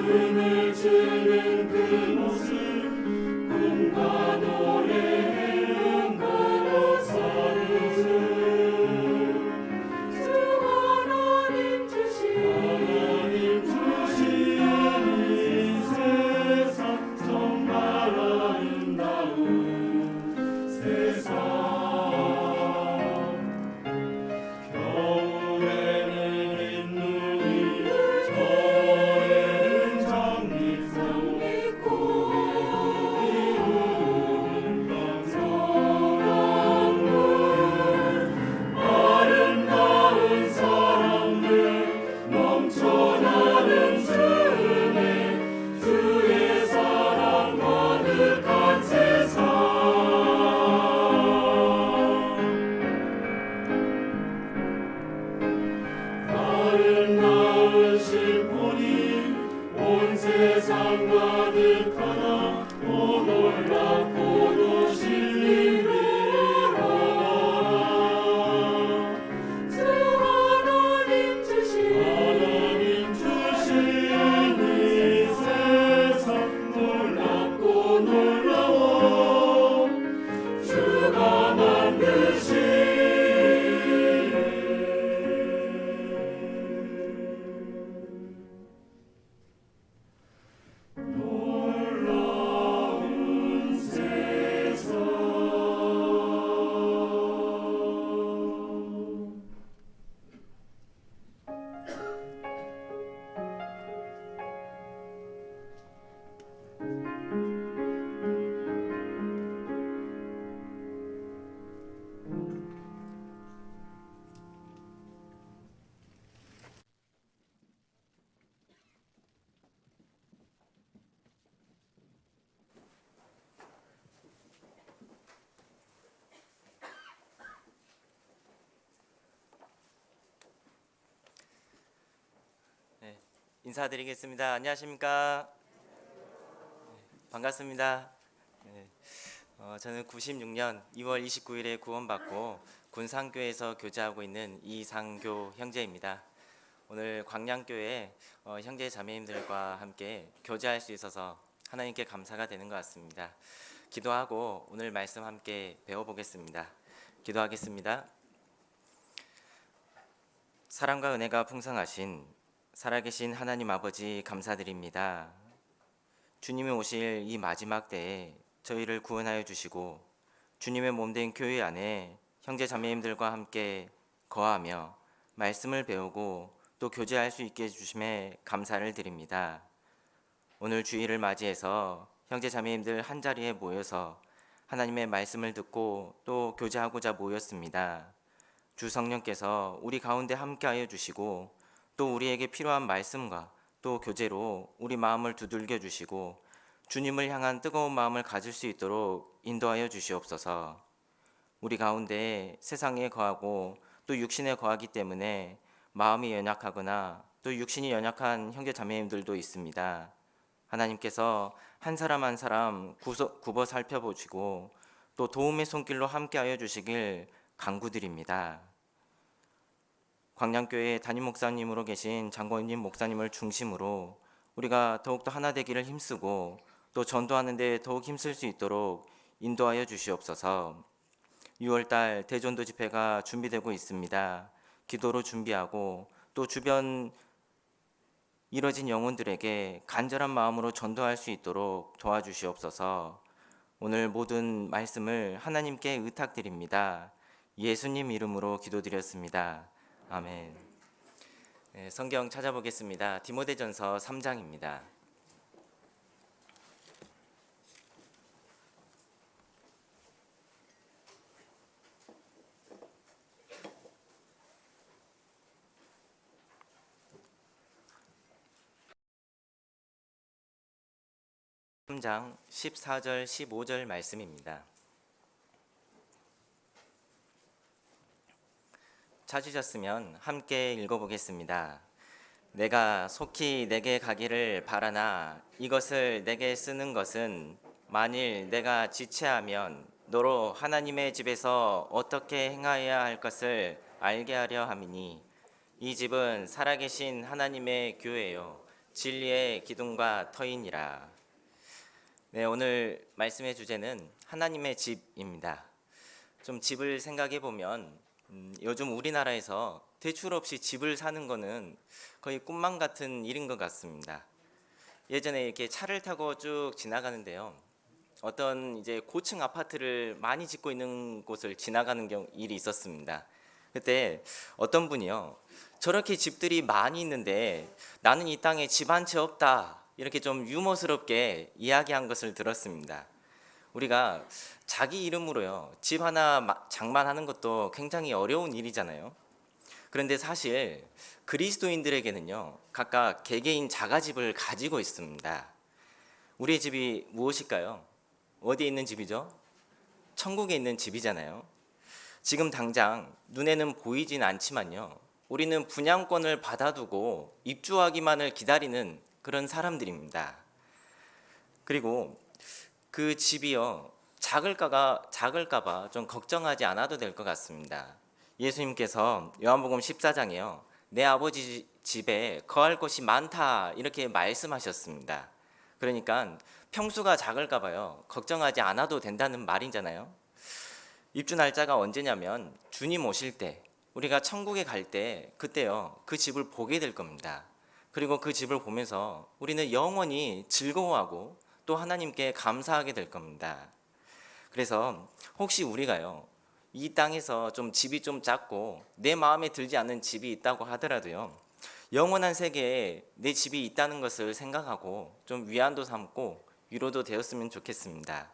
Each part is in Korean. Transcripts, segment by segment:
춤을 추는 그 모습 꿈과 노래에 응가로 서르르 주 하나님 주신 이 세상 정말 아름다운 세상 아름다운 심포니 온 세상 가득하나 오 놀랍고도 신비로워라 주 하나님 주신 이 세상 놀랍고 놀라워 주가 만드신 인사드리겠습니다. 안녕하십니까? 반갑습니다. 저는 96년 2월 29일에 구원받고 군산교회에서 교제하고 있는 이상교 형제입니다. 오늘 광양교회 형제 자매님들과 함께 교제할 수 있어서 하나님께 감사가 되는 것 같습니다. 기도하고 오늘 말씀 함께 배워보겠습니다. 기도하겠습니다. 사랑과 은혜가 풍성하신 살아계신 하나님 아버지 감사드립니다. 주님이 오실 이 마지막 때에 저희를 구원하여 주시고 주님의 몸된 교회 안에 형제 자매님들과 함께 거하며 말씀을 배우고 또 교제할 수 있게 해주심에 감사를 드립니다. 오늘 주일을 맞이해서 형제 자매님들 한자리에 모여서 하나님의 말씀을 듣고 또 교제하고자 모였습니다. 주 성령께서 우리 가운데 함께하여 주시고 또 우리에게 필요한 말씀과 또 교제로 우리 마음을 두들겨 주시고 주님을 향한 뜨거운 마음을 가질 수 있도록 인도하여 주시옵소서. 우리 가운데 세상에 거하고 또 육신에 거하기 때문에 마음이 연약하거나 또 육신이 연약한 형제 자매님들도 있습니다. 하나님께서 한 사람 한 사람 굽어 살펴보시고 또 도움의 손길로 함께하여 주시길 간구드립니다. 광양교회 담임 목사님으로 계신 장권님 목사님을 중심으로 우리가 더욱더 하나 되기를 힘쓰고 또 전도하는 데 더욱 힘쓸 수 있도록 인도하여 주시옵소서. 6월달 대전도 집회가 준비되고 있습니다. 기도로 준비하고 또 주변 이뤄진 영혼들에게 간절한 마음으로 전도할 수 있도록 도와주시옵소서. 오늘 모든 말씀을 하나님께 의탁드립니다. 예수님 이름으로 기도드렸습니다. 아멘. 성경 찾아보겠습니다. 디모데전서 3장입니다. (3장) 14절 15절 말씀입니다. 찾으셨으면 함께 읽어보겠습니다. 내가 속히 내게 가기를 바라나 이것을 내게 쓰는 것은 만일 내가 지체하면 너로 하나님의 집에서 어떻게 행하여야 할 것을 알게 하려 함이니 이 집은 살아계신 하나님의 교회요 진리의 기둥과 터이니라. 네, 오늘 말씀의 주제는 하나님의 집입니다. 좀 집을 생각해 보면 요즘 우리나라에서 대출 없이 집을 사는 거는 거의 꿈만 같은 일인 것 같습니다. 예전에 이렇게 차를 타고 쭉 지나가는데요. 어떤 이제 고층 아파트를 많이 짓고 있는 곳을 지나가는 일이 있었습니다. 그때 어떤 분이요, 저렇게 집들이 많이 있는데 나는 이 땅에 집 한 채 없다, 이렇게 좀 유머스럽게 이야기한 것을 들었습니다. 우리가 자기 이름으로요 집 하나 장만하는 것도 굉장히 어려운 일이잖아요. 그런데 사실 그리스도인들에게는요 각각 개개인 자가집을 가지고 있습니다. 우리의 집이 무엇일까요? 어디에 있는 집이죠? 천국에 있는 집이잖아요. 지금 당장 눈에는 보이진 않지만요, 우리는 분양권을 받아두고 입주하기만을 기다리는 그런 사람들입니다. 그리고 그 집이요 작을까봐 좀 걱정하지 않아도 될 것 같습니다. 예수님께서 요한복음 14장에요 내 아버지 집에 거할 곳이 많다 이렇게 말씀하셨습니다. 그러니까 평수가 작을까봐요 걱정하지 않아도 된다는 말이잖아요. 입주 날짜가 언제냐면 주님 오실 때, 우리가 천국에 갈 때 그때요 그 집을 보게 될 겁니다. 그리고 그 집을 보면서 우리는 영원히 즐거워하고 또 하나님께 감사하게 될 겁니다. 그래서 혹시 우리가요 이 땅에서 좀 집이 좀 작고 내 마음에 들지 않는 집이 있다고 하더라도요, 영원한 세계에 내 집이 있다는 것을 생각하고 좀 위안도 삼고 위로도 되었으면 좋겠습니다.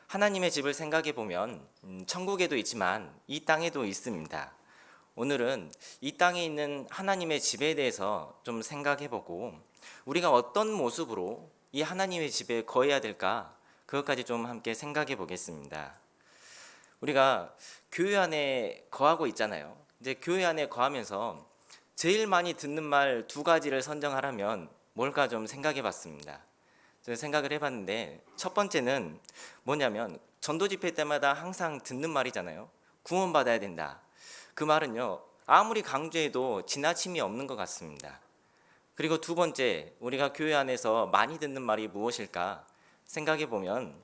하나님의 집을 생각해 보면 천국에도 있지만 이 땅에도 있습니다. 오늘은 이 땅에 있는 하나님의 집에 대해서 좀 생각해 보고 우리가 어떤 모습으로 이 하나님의 집에 거해야 될까, 그것까지 좀 함께 생각해 보겠습니다. 우리가 교회 안에 거하고 있잖아요. 이제 교회 안에 거하면서 제일 많이 듣는 말 두 가지를 선정하라면 뭘까 좀 생각해 봤습니다. 제가 생각을 해봤는데 첫 번째는 뭐냐면 전도 집회 때마다 항상 듣는 말이잖아요. 구원받아야 된다. 그 말은요 아무리 강조해도 지나침이 없는 것 같습니다. 그리고 두 번째, 우리가 교회 안에서 많이 듣는 말이 무엇일까 생각해 보면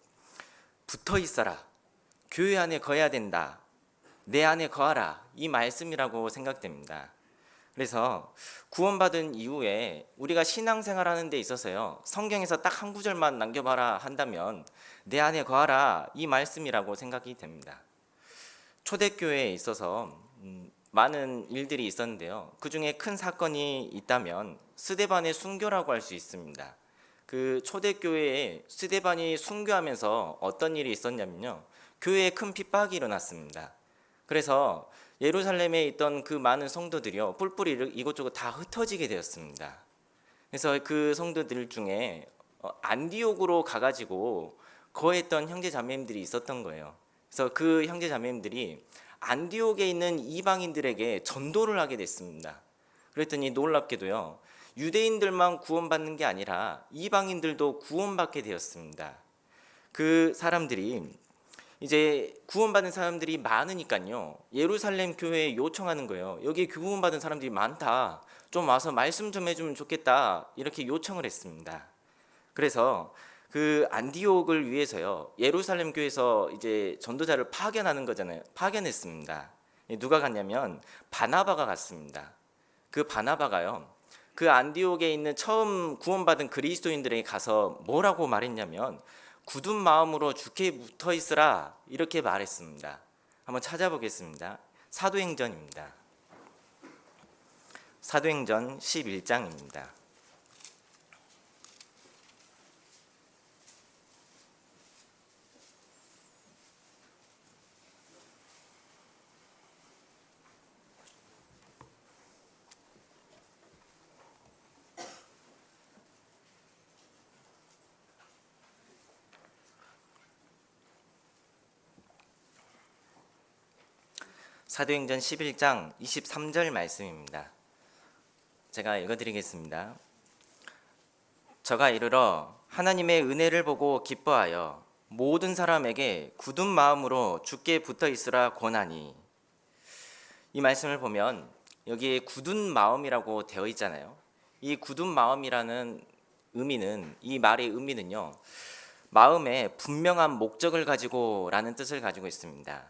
붙어 있어라, 교회 안에 거해야 된다, 내 안에 거하라, 이 말씀이라고 생각됩니다. 그래서 구원받은 이후에 우리가 신앙생활하는 데 있어서요 성경에서 딱 한 구절만 남겨봐라 한다면 내 안에 거하라, 이 말씀이라고 생각이 됩니다. 초대교회에 있어서 많은 일들이 있었는데요, 그 중에 큰 사건이 있다면 스데반의 순교라고 할 수 있습니다. 그 초대교회에 스데반이 순교하면서 어떤 일이 있었냐면요, 교회에 큰 핍박이 일어났습니다. 그래서 예루살렘에 있던 그 많은 성도들이요 뿔뿔이 이곳저곳 다 흩어지게 되었습니다. 그래서 그 성도들 중에 안디옥으로 가가지고 거했던 형제 자매님들이 있었던 거예요. 그래서 그 형제 자매님들이 안디옥에 있는 이방인들에게 전도를 하게 됐습니다. 그랬더니 놀랍게도요 유대인들만 구원받는 게 아니라 이방인들도 구원받게 되었습니다. 그 사람들이 이제 구원받은 사람들이 많으니까요 예루살렘 교회에 요청하는 거예요. 여기 구원받은 사람들이 많다, 좀 와서 말씀 좀 해주면 좋겠다, 이렇게 요청을 했습니다. 그래서 그 안디옥을 위해서요 예루살렘 교회에서 이제 전도자를 파견하는 거잖아요. 파견했습니다. 누가 갔냐면 바나바가 갔습니다. 그 바나바가요 그 안디옥에 있는 처음 구원받은 그리스도인들에게 가서 뭐라고 말했냐면 굳은 마음으로 주께 붙어 있으라, 이렇게 말했습니다. 한번 찾아보겠습니다. 사도행전입니다. 사도행전 11장입니다. 사도행전 11장 23절 말씀입니다. 제가 읽어드리겠습니다. 저가 이르러 하나님의 은혜를 보고 기뻐하여 모든 사람에게 굳은 마음으로 주께 붙어 있으라 권하니. 이 말씀을 보면 여기에 굳은 마음이라고 되어 있잖아요. 이 굳은 마음이라는 의미는, 이 말의 의미는요, 마음에 분명한 목적을 가지고라는 뜻을 가지고 있습니다.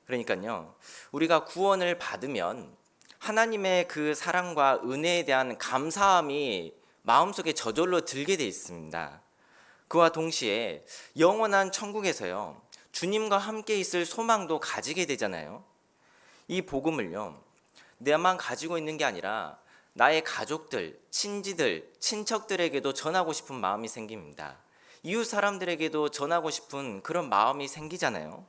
그러니까요, 우리가 구원을 받으면 하나님의 그 사랑과 은혜에 대한 감사함이 마음속에 저절로 들게 돼 있습니다. 그와 동시에 영원한 천국에서요, 주님과 함께 있을 소망도 가지게 되잖아요. 이 복음을요, 내만 가지고 있는 게 아니라 나의 가족들, 친지들, 친척들에게도 전하고 싶은 마음이 생깁니다. 이웃 사람들에게도 전하고 싶은 그런 마음이 생기잖아요.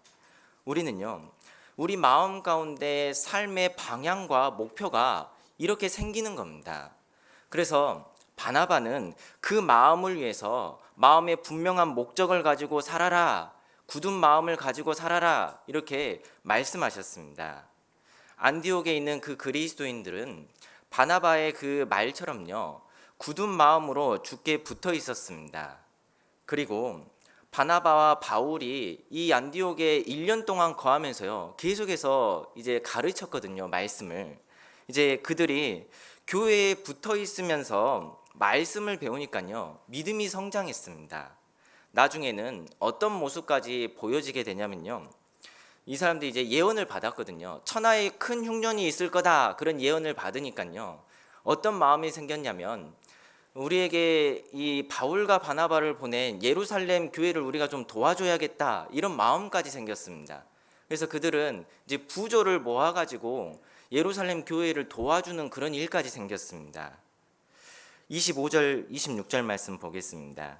우리는요, 우리 마음 가운데 삶의 방향과 목표가 이렇게 생기는 겁니다. 그래서 바나바는 그 마음을 위해서 마음의 분명한 목적을 가지고 살아라, 굳은 마음을 가지고 살아라, 이렇게 말씀하셨습니다. 안디옥에 있는 그 그리스도인들은 바나바의 그 말처럼요, 굳은 마음으로 주께 붙어 있었습니다. 그리고 바나바와 바울이 이 안디옥에 1년 동안 거하면서요, 계속해서 이제 가르쳤거든요, 말씀을. 이제 그들이 교회에 붙어 있으면서 말씀을 배우니까요, 믿음이 성장했습니다. 나중에는 어떤 모습까지 보여지게 되냐면요, 이 사람들이 이제 예언을 받았거든요. 천하에 큰 흉년이 있을 거다, 그런 예언을 받으니까요, 어떤 마음이 생겼냐면, 우리에게 이 바울과 바나바를 보낸 예루살렘 교회를 우리가 좀 도와줘야겠다, 이런 마음까지 생겼습니다. 그래서 그들은 이제 부조를 모아가지고 예루살렘 교회를 도와주는 그런 일까지 생겼습니다. 25절, 26절 말씀 보겠습니다.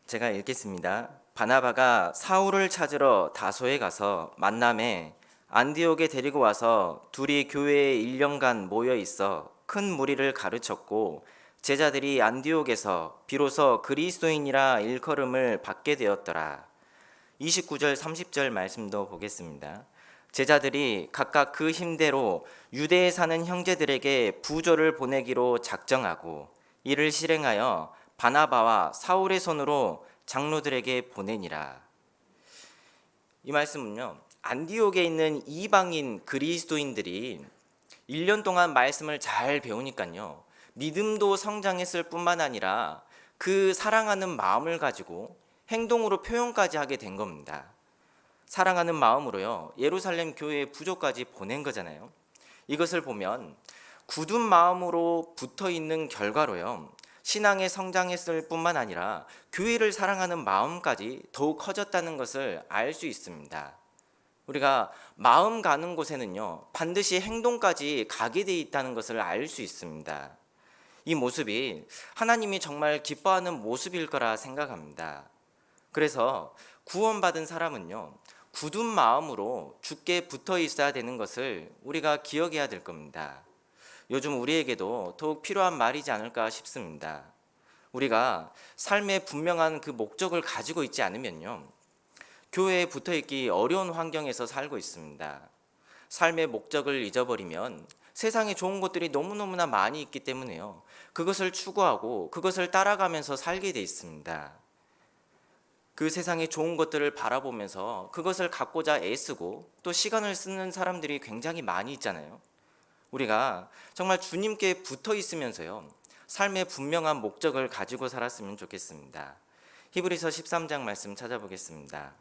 제가 읽겠습니다. 바나바가 사울을 찾으러 다소에 가서 만남에 안디옥에 데리고 와서 둘이 교회에 1년간 모여 있어 큰 무리를 가르쳤고, 제자들이 안디옥에서 비로소 그리스도인이라 일컬음을 받게 되었더라. 29절 30절 말씀도 보겠습니다. 제자들이 각각 그 힘대로 유대에 사는 형제들에게 부조를 보내기로 작정하고 이를 실행하여 바나바와 사울의 손으로 장로들에게 보내니라. 이 말씀은요, 안디옥에 있는 이방인 그리스도인들이 1년 동안 말씀을 잘 배우니까요, 믿음도 성장했을 뿐만 아니라 그 사랑하는 마음을 가지고 행동으로 표현까지 하게 된 겁니다. 사랑하는 마음으로요, 예루살렘 교회에 부조까지 보낸 거잖아요. 이것을 보면 굳은 마음으로 붙어 있는 결과로요, 신앙에 성장했을 뿐만 아니라 교회를 사랑하는 마음까지 더욱 커졌다는 것을 알 수 있습니다. 우리가 마음 가는 곳에는요, 반드시 행동까지 가게 돼 있다는 것을 알 수 있습니다. 이 모습이 하나님이 정말 기뻐하는 모습일 거라 생각합니다. 그래서 구원받은 사람은요, 굳은 마음으로 주께 붙어 있어야 되는 것을 우리가 기억해야 될 겁니다. 요즘 우리에게도 더욱 필요한 말이지 않을까 싶습니다. 우리가 삶의 분명한 그 목적을 가지고 있지 않으면요, 교회에 붙어 있기 어려운 환경에서 살고 있습니다. 삶의 목적을 잊어버리면 세상에 좋은 것들이 너무너무나 많이 있기 때문에요, 그것을 추구하고 그것을 따라가면서 살게 돼 있습니다. 그 세상의 좋은 것들을 바라보면서 그것을 갖고자 애쓰고 또 시간을 쓰는 사람들이 굉장히 많이 있잖아요. 우리가 정말 주님께 붙어 있으면서요, 삶의 분명한 목적을 가지고 살았으면 좋겠습니다. 히브리서 13장 말씀 찾아보겠습니다.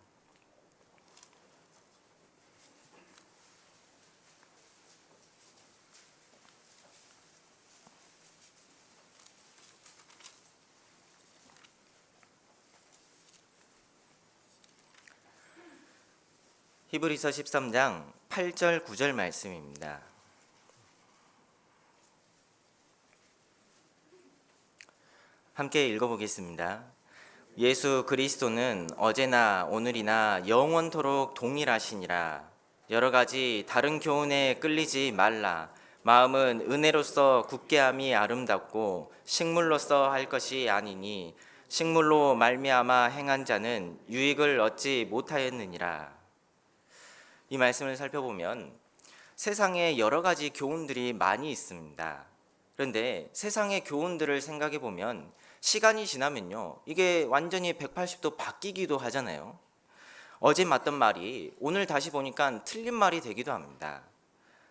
히브리서 13장 8절 9절 말씀입니다. 함께 읽어보겠습니다. 예수 그리스도는 어제나 오늘이나 영원토록 동일하시니라. 여러 가지 다른 교훈에 끌리지 말라. 마음은 은혜로서 굳게함이 아름답고 식물로서 할 것이 아니니 식물로 말미암아 행한 자는 유익을 얻지 못하였느니라. 이 말씀을 살펴보면 세상에 여러 가지 교훈들이 많이 있습니다. 그런데 세상의 교훈들을 생각해 보면 시간이 지나면요, 이게 완전히 180도 바뀌기도 하잖아요. 어제 맞던 말이 오늘 다시 보니까 틀린 말이 되기도 합니다.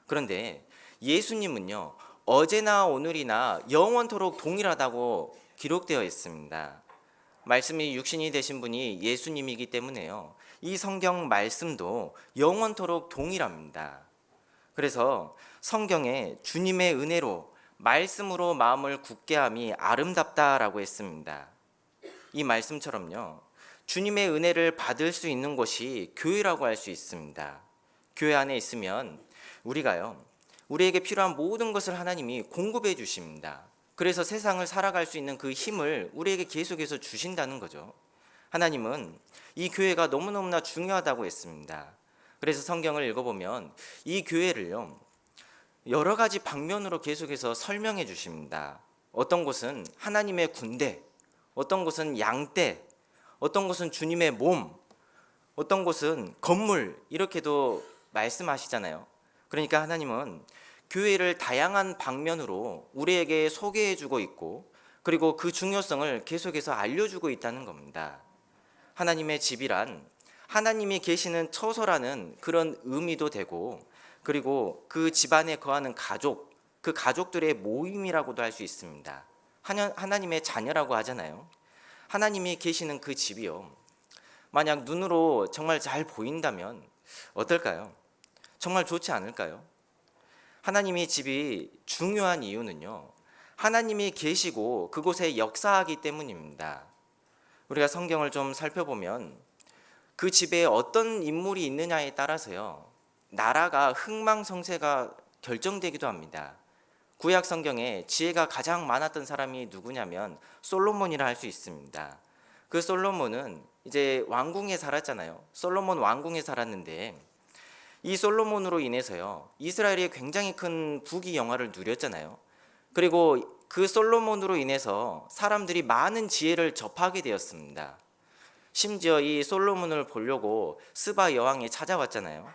그런데 예수님은요, 어제나 오늘이나 영원토록 동일하다고 기록되어 있습니다. 말씀이 육신이 되신 분이 예수님이기 때문에요, 이 성경 말씀도 영원토록 동일합니다. 그래서 성경에 주님의 은혜로 말씀으로 마음을 굳게 함이 아름답다라고 했습니다. 이 말씀처럼요, 주님의 은혜를 받을 수 있는 곳이 교회라고 할 수 있습니다. 교회 안에 있으면 우리에게 필요한 모든 것을 하나님이 공급해 주십니다. 그래서 세상을 살아갈 수 있는 그 힘을 우리에게 계속해서 주신다는 거죠. 하나님은 이 교회가 너무너무나 중요하다고 했습니다. 그래서 성경을 읽어보면 이 교회를요, 여러 가지 방면으로 계속해서 설명해 주십니다. 어떤 곳은 하나님의 군대, 어떤 곳은 양떼, 어떤 곳은 주님의 몸, 어떤 곳은 건물, 이렇게도 말씀하시잖아요. 그러니까 하나님은 교회를 다양한 방면으로 우리에게 소개해 주고 있고, 그리고 그 중요성을 계속해서 알려주고 있다는 겁니다. 하나님의 집이란 하나님이 계시는 처소라는 그런 의미도 되고, 그리고 그 집안에 거하는 가족, 그 가족들의 모임이라고도 할 수 있습니다. 하나님의 자녀라고 하잖아요. 하나님이 계시는 그 집이요, 만약 눈으로 정말 잘 보인다면 어떨까요? 정말 좋지 않을까요? 하나님의 집이 중요한 이유는요, 하나님이 계시고 그곳에 역사하기 때문입니다. 우리가 성경을 좀 살펴보면 그 집에 어떤 인물이 있느냐에 따라서요, 나라가 흥망성쇠가 결정되기도 합니다. 구약 성경에 지혜가 가장 많았던 사람이 누구냐면 솔로몬이라 할 수 있습니다. 그 솔로몬은 이제 왕궁에 살았잖아요. 솔로몬 왕궁에 살았는데, 이 솔로몬으로 인해서요, 이스라엘이 굉장히 큰 부귀 영화를 누렸잖아요. 그리고 그 솔로몬으로 인해서 사람들이 많은 지혜를 접하게 되었습니다. 심지어 이 솔로몬을 보려고 스바 여왕이 찾아왔잖아요.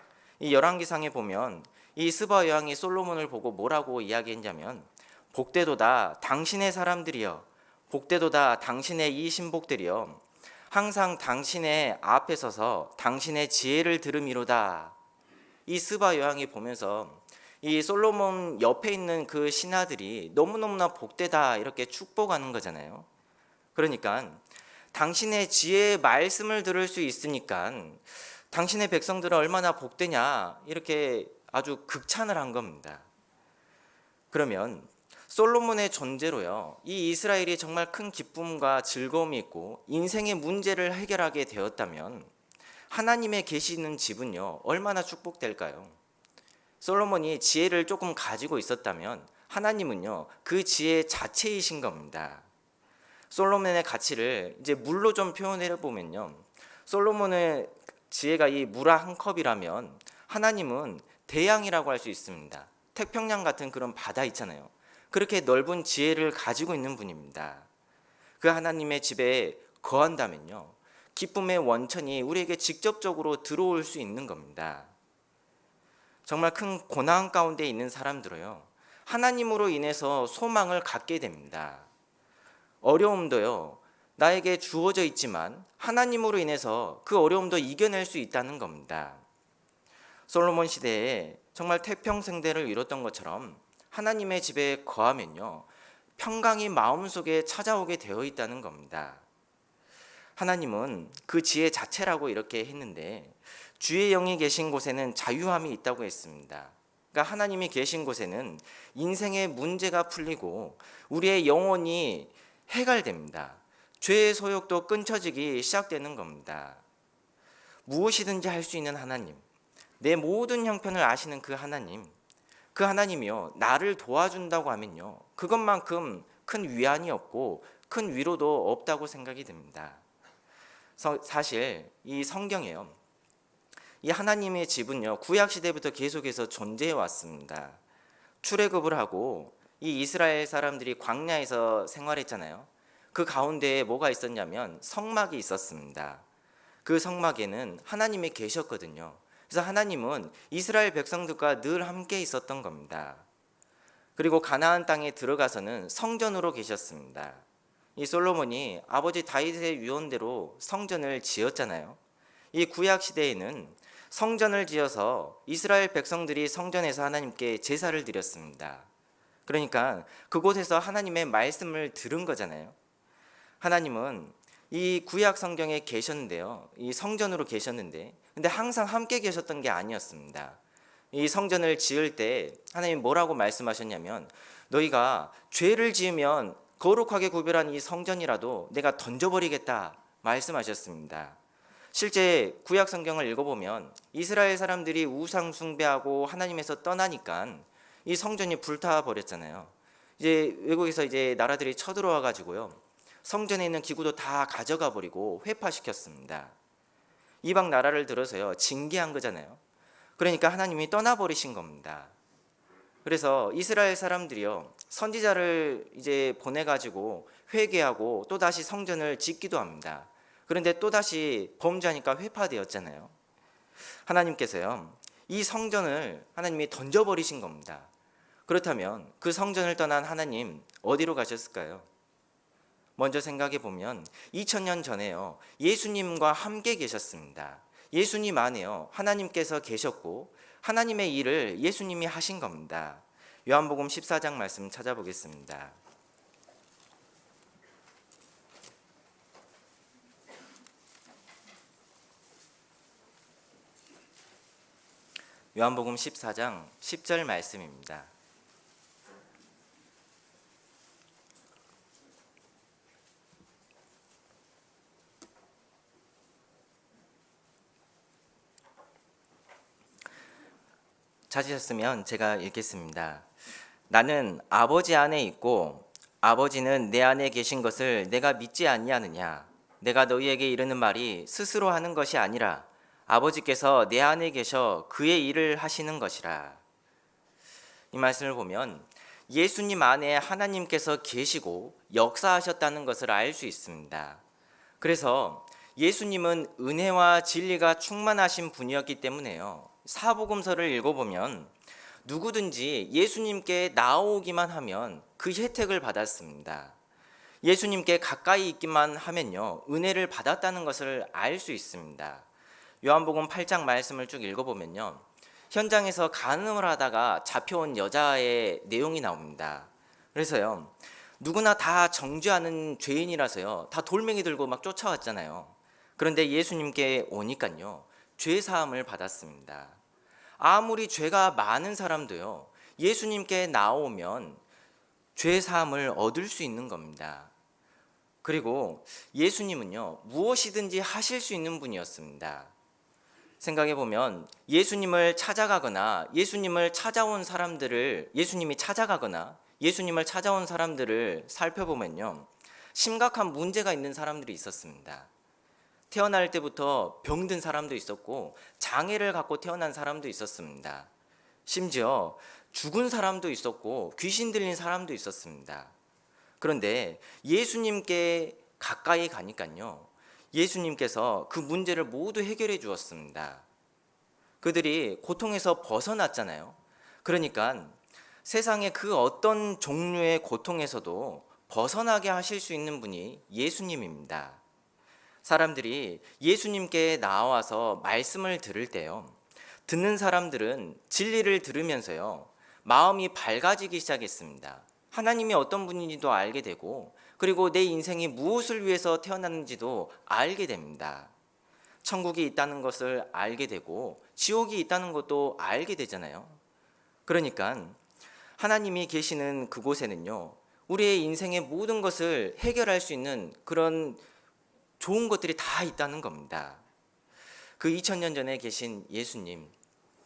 이 열왕기상에 보면 이 스바 여왕이 솔로몬을 보고 뭐라고 이야기했냐면, 복되도다 당신의 사람들이여, 복되도다 당신의 이 신복들이여, 항상 당신의 앞에 서서 당신의 지혜를 들음이로다. 이 스바 여왕이 보면서 이 솔로몬 옆에 있는 그 신하들이 너무너무나 복되다 이렇게 축복하는 거잖아요. 그러니까 당신의 지혜의 말씀을 들을 수 있으니까 당신의 백성들은 얼마나 복되냐, 이렇게 아주 극찬을 한 겁니다. 그러면 솔로몬의 존재로요, 이 이스라엘이 정말 큰 기쁨과 즐거움이 있고 인생의 문제를 해결하게 되었다면 하나님의 계시는 집은요, 얼마나 축복될까요? 솔로몬이 지혜를 조금 가지고 있었다면 하나님은요, 그 지혜 자체이신 겁니다. 솔로몬의 가치를 이제 물로 좀 표현해 보면요, 솔로몬의 지혜가 이 물 한 컵이라면 하나님은 대양이라고 할 수 있습니다. 태평양 같은 그런 바다 있잖아요. 그렇게 넓은 지혜를 가지고 있는 분입니다. 그 하나님의 집에 거한다면요, 기쁨의 원천이 우리에게 직접적으로 들어올 수 있는 겁니다. 정말 큰 고난 가운데 있는 사람들은요, 하나님으로 인해서 소망을 갖게 됩니다. 어려움도요, 나에게 주어져 있지만 하나님으로 인해서 그 어려움도 이겨낼 수 있다는 겁니다. 솔로몬 시대에 정말 태평생대를 이뤘던 것처럼 하나님의 집에 거하면요, 평강이 마음속에 찾아오게 되어 있다는 겁니다. 하나님은 그 지혜 자체라고 이렇게 했는데, 주의 영이 계신 곳에는 자유함이 있다고 했습니다. 그러니까 하나님이 계신 곳에는 인생의 문제가 풀리고 우리의 영혼이 해갈됩니다. 죄의 소욕도 끊쳐지기 시작되는 겁니다. 무엇이든지 할 수 있는 하나님, 내 모든 형편을 아시는 그 하나님이요, 나를 도와준다고 하면요, 그것만큼 큰 위안이 없고 큰 위로도 없다고 생각이 듭니다. 사실 이 성경에요, 이 하나님의 집은요, 구약 시대부터 계속해서 존재해 왔습니다. 출애굽을 하고 이 이스라엘 사람들이 광야에서 생활했잖아요. 그 가운데에 뭐가 있었냐면 성막이 있었습니다. 그 성막에는 하나님이 계셨거든요. 그래서 하나님은 이스라엘 백성들과 늘 함께 있었던 겁니다. 그리고 가나안 땅에 들어가서는 성전으로 계셨습니다. 이 솔로몬이 아버지 다윗의 유언대로 성전을 지었잖아요. 이 구약 시대에는 성전을 지어서 이스라엘 백성들이 성전에서 하나님께 제사를 드렸습니다. 그러니까 그곳에서 하나님의 말씀을 들은 거잖아요. 하나님은 이 구약 성경에 계셨는데요. 이 성전으로 계셨는데, 근데 항상 함께 계셨던 게 아니었습니다. 이 성전을 지을 때 하나님 뭐라고 말씀하셨냐면, 너희가 죄를 지으면 거룩하게 구별한 이 성전이라도 내가 던져버리겠다 말씀하셨습니다. 실제 구약 성경을 읽어보면 이스라엘 사람들이 우상 숭배하고 하나님에서 떠나니까 이 성전이 불타 버렸잖아요. 이제 외국에서 이제 나라들이 쳐들어와 가지고요, 성전에 있는 기구도 다 가져가 버리고 회파시켰습니다. 이방 나라를 들어서요 징계한 거잖아요. 그러니까 하나님이 떠나버리신 겁니다. 그래서 이스라엘 사람들이요 선지자를 이제 보내 가지고 회개하고 또 다시 성전을 짓기도 합니다. 그런데 또 다시 범죄하니까 회파되었잖아요. 하나님께서요 이 성전을 하나님이 던져버리신 겁니다. 그렇다면 그 성전을 떠난 하나님 어디로 가셨을까요? 먼저 생각해 보면 2000년 전에요 예수님과 함께 계셨습니다. 예수님 안에요 하나님께서 계셨고 하나님의 일을 예수님이 하신 겁니다. 요한복음 14장 말씀 찾아보겠습니다. 요한복음 14장 10절 말씀입니다. 찾으셨으면 제가 읽겠습니다. 나는 아버지 안에 있고 아버지는 내 안에 계신 것을 내가 믿지 아니하느냐? 내가 너희에게 이르는 말이 스스로 하는 것이 아니라 아버지께서 내 안에 계셔 그의 일을 하시는 것이라. 이 말씀을 보면 예수님 안에 하나님께서 계시고 역사하셨다는 것을 알 수 있습니다. 그래서 예수님은 은혜와 진리가 충만하신 분이었기 때문에요, 사복음서를 읽어보면 누구든지 예수님께 나오기만 하면 그 혜택을 받았습니다. 예수님께 가까이 있기만 하면요 은혜를 받았다는 것을 알 수 있습니다. 요한복음 8장 말씀을 쭉 읽어보면요 현장에서 간음을 하다가 잡혀온 여자의 내용이 나옵니다. 그래서요 누구나 다 정죄하는 죄인이라서요 다 돌멩이 들고 막 쫓아왔잖아요. 그런데 예수님께 오니까요 죄 사함을 받았습니다. 아무리 죄가 많은 사람도요 예수님께 나오면 죄 사함을 얻을 수 있는 겁니다. 그리고 예수님은요 무엇이든지 하실 수 있는 분이었습니다. 생각해 보면 예수님을 찾아가거나 예수님을 찾아온 사람들을 살펴보면요 심각한 문제가 있는 사람들이 있었습니다. 태어날 때부터 병든 사람도 있었고 장애를 갖고 태어난 사람도 있었습니다. 심지어 죽은 사람도 있었고 귀신 들린 사람도 있었습니다. 그런데 예수님께 가까이 가니까요 예수님께서 그 문제를 모두 해결해 주었습니다. 그들이 고통에서 벗어났잖아요. 그러니까 세상의 그 어떤 종류의 고통에서도 벗어나게 하실 수 있는 분이 예수님입니다. 사람들이 예수님께 나와서 말씀을 들을 때요 듣는 사람들은 진리를 들으면서요 마음이 밝아지기 시작했습니다. 하나님이 어떤 분인지도 알게 되고 그리고 내 인생이 무엇을 위해서 태어났는지도 알게 됩니다. 천국이 있다는 것을 알게 되고 지옥이 있다는 것도 알게 되잖아요. 그러니까 하나님이 계시는 그곳에는요 우리의 인생의 모든 것을 해결할 수 있는 그런 좋은 것들이 다 있다는 겁니다. 그 2000년 전에 계신 예수님,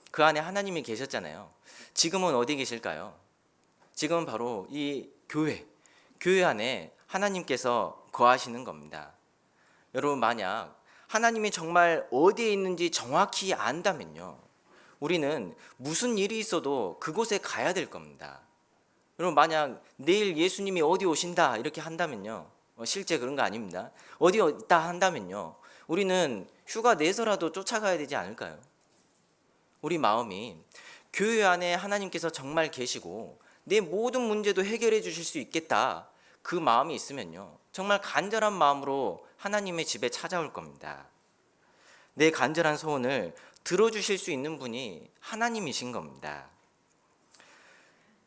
그 안에 하나님이 계셨잖아요. 지금은 어디 계실까요? 지금은 바로 이 교회 안에 하나님께서 거하시는 겁니다. 여러분, 만약 하나님이 정말 어디에 있는지 정확히 안다면요 우리는 무슨 일이 있어도 그곳에 가야 될 겁니다. 여러분, 만약 내일 예수님이 어디 오신다 이렇게 한다면요 실제 그런 거 아닙니다. 어디 있다 한다면요 우리는 휴가 내서라도 쫓아가야 되지 않을까요? 우리 마음이 교회 안에 하나님께서 정말 계시고 내 모든 문제도 해결해 주실 수 있겠다, 그 마음이 있으면요 정말 간절한 마음으로 하나님의 집에 찾아올 겁니다. 내 간절한 소원을 들어주실 수 있는 분이 하나님이신 겁니다.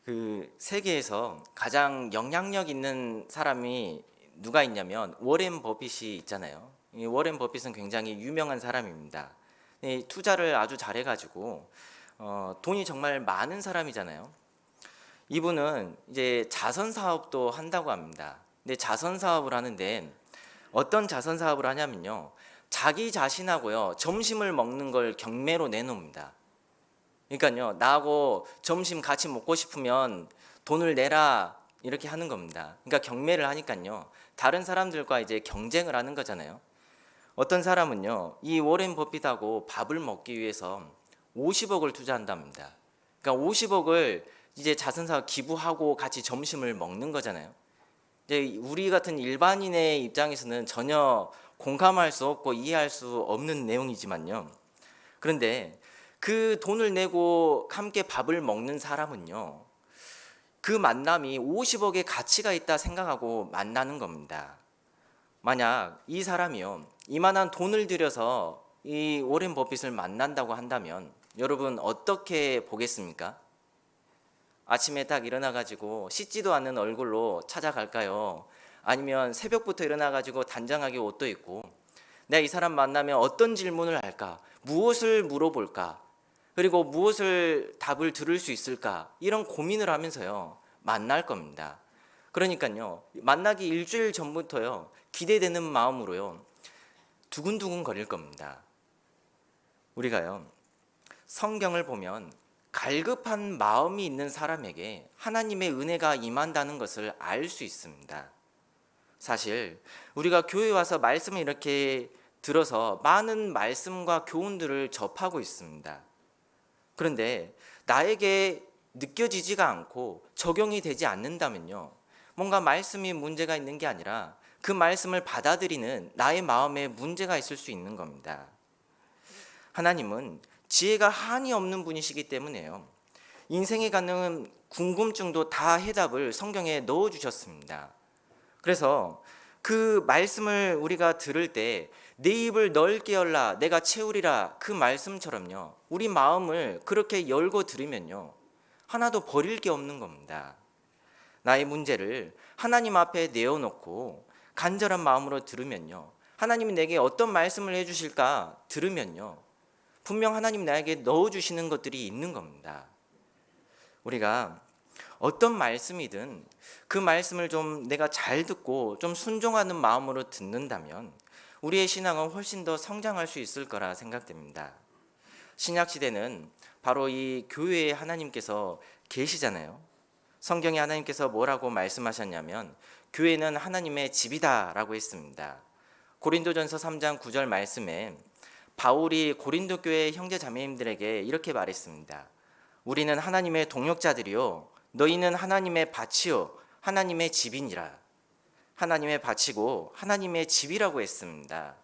그 세계에서 가장 영향력 있는 사람이 누가 있냐면 워렌 버핏이 있잖아요. 이 워렌 버핏은 굉장히 유명한 사람입니다. 이 투자를 아주 잘해가지고 돈이 정말 많은 사람이잖아요. 이분은 이제 자선 사업도 한다고 합니다. 근데 자선 사업을 하는데 어떤 자선 사업을 하냐면요, 자기 자신하고요 점심을 먹는 걸 경매로 내놓습니다. 그러니까요, 나하고 점심 같이 먹고 싶으면 돈을 내라 이렇게 하는 겁니다. 그러니까 경매를 하니까요 다른 사람들과 이제 경쟁을 하는 거잖아요. 어떤 사람은요 이 워렌 버핏하고 밥을 먹기 위해서 50억을 투자한답니다. 그러니까 50억을 이제 자선사업 기부하고 같이 점심을 먹는 거잖아요. 이제 우리 같은 일반인의 입장에서는 전혀 공감할 수 없고 이해할 수 없는 내용이지만요. 그런데 그 돈을 내고 함께 밥을 먹는 사람은요, 그 만남이 50억의 가치가 있다 생각하고 만나는 겁니다. 만약 이 사람이요 이만한 돈을 들여서 이 워렌 버핏을 만난다고 한다면 여러분 어떻게 보겠습니까? 아침에 딱 일어나가지고 씻지도 않는 얼굴로 찾아갈까요? 아니면 새벽부터 일어나가지고 단정하게 옷도 입고 내가 이 사람 만나면 어떤 질문을 할까? 무엇을 물어볼까? 그리고 무엇을 답을 들을 수 있을까? 이런 고민을 하면서요 만날 겁니다. 그러니까요 만나기 일주일 전부터요 기대되는 마음으로요 두근두근 거릴 겁니다. 우리가요 성경을 보면 갈급한 마음이 있는 사람에게 하나님의 은혜가 임한다는 것을 알 수 있습니다. 사실 우리가 교회 와서 말씀을 이렇게 들어서 많은 말씀과 교훈들을 접하고 있습니다. 그런데 나에게 느껴지지가 않고 적용이 되지 않는다면요 뭔가 말씀이 문제가 있는 게 아니라 그 말씀을 받아들이는 나의 마음에 문제가 있을 수 있는 겁니다. 하나님은 지혜가 한이 없는 분이시기 때문에요 인생에 갖는 궁금증도 다 해답을 성경에 넣어주셨습니다. 그래서 그 말씀을 우리가 들을 때 내 입을 넓게 열라 내가 채우리라 그 말씀처럼요 우리 마음을 그렇게 열고 들으면요 하나도 버릴 게 없는 겁니다. 나의 문제를 하나님 앞에 내어놓고 간절한 마음으로 들으면요 하나님이 내게 어떤 말씀을 해주실까 들으면요 분명 하나님 나에게 넣어주시는 것들이 있는 겁니다. 우리가 어떤 말씀이든 그 말씀을 좀 내가 잘 듣고 좀 순종하는 마음으로 듣는다면 우리의 신앙은 훨씬 더 성장할 수 있을 거라 생각됩니다. 신약시대는 바로 이 교회에 하나님께서 계시잖아요. 성경에 하나님께서 뭐라고 말씀하셨냐면 교회는 하나님의 집이다 라고 했습니다. 고린도전서 3장 9절 말씀에 바울이 고린도 교회 형제 자매님들에게 이렇게 말했습니다. 우리는 하나님의 동역자들이요 너희는 하나님의 밭이요 하나님의 집이니라. 하나님의 밭이고 하나님의 집이라고 했습니다.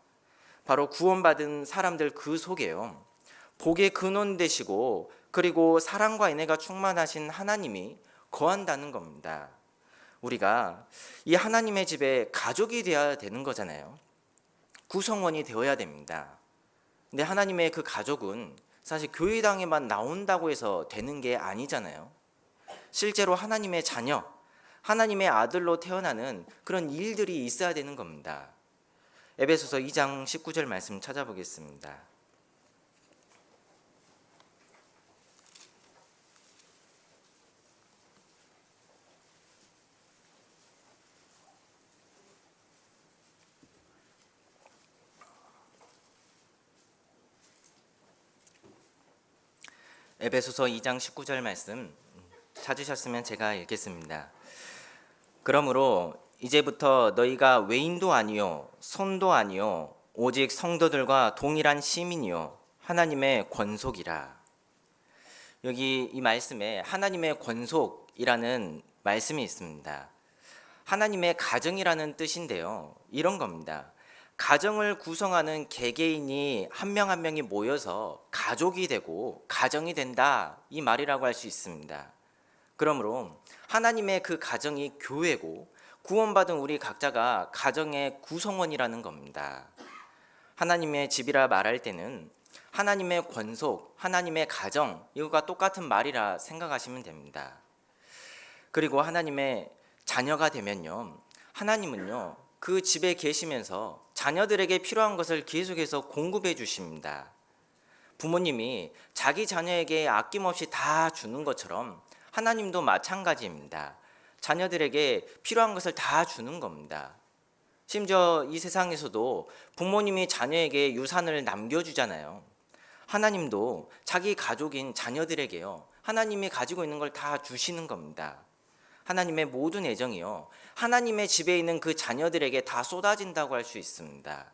바로 구원받은 사람들 그 속에요 복의 근원 되시고 그리고 사랑과 은혜가 충만하신 하나님이 거한다는 겁니다. 우리가 이 하나님의 집에 가족이 되어야 되는 거잖아요. 구성원이 되어야 됩니다. 근데 하나님의 그 가족은 사실 교회당에만 나온다고 해서 되는 게 아니잖아요. 실제로 하나님의 자녀, 하나님의 아들로 태어나는 그런 일들이 있어야 되는 겁니다. 에베소서 2장 19절 말씀 찾아보겠습니다. 에베소서 2장 19절 말씀 찾으셨으면 제가 읽겠습니다. 그러므로 이제부터 너희가 외인도 아니요 손도 아니요 오직 성도들과 동일한 시민이요 하나님의 권속이라. 여기 이 말씀에 하나님의 권속이라는 말씀이 있습니다. 하나님의 가정이라는 뜻인데요 이런 겁니다. 가정을 구성하는 개개인이 한 명 한 명이 모여서 가족이 되고 가정이 된다 이 말이라고 할 수 있습니다. 그러므로 하나님의 그 가정이 교회고 구원받은 우리 각자가 가정의 구성원이라는 겁니다. 하나님의 집이라 말할 때는 하나님의 권속, 하나님의 가정, 이거가 똑같은 말이라 생각하시면 됩니다. 그리고 하나님의 자녀가 되면요, 하나님은요 그 집에 계시면서 자녀들에게 필요한 것을 계속해서 공급해 주십니다. 부모님이 자기 자녀에게 아낌없이 다 주는 것처럼 하나님도 마찬가지입니다. 자녀들에게 필요한 것을 다 주는 겁니다. 심지어 이 세상에서도 부모님이 자녀에게 유산을 남겨주잖아요. 하나님도 자기 가족인 자녀들에게요, 하나님이 가지고 있는 걸 다 주시는 겁니다. 하나님의 모든 애정이요, 하나님의 집에 있는 그 자녀들에게 다 쏟아진다고 할 수 있습니다.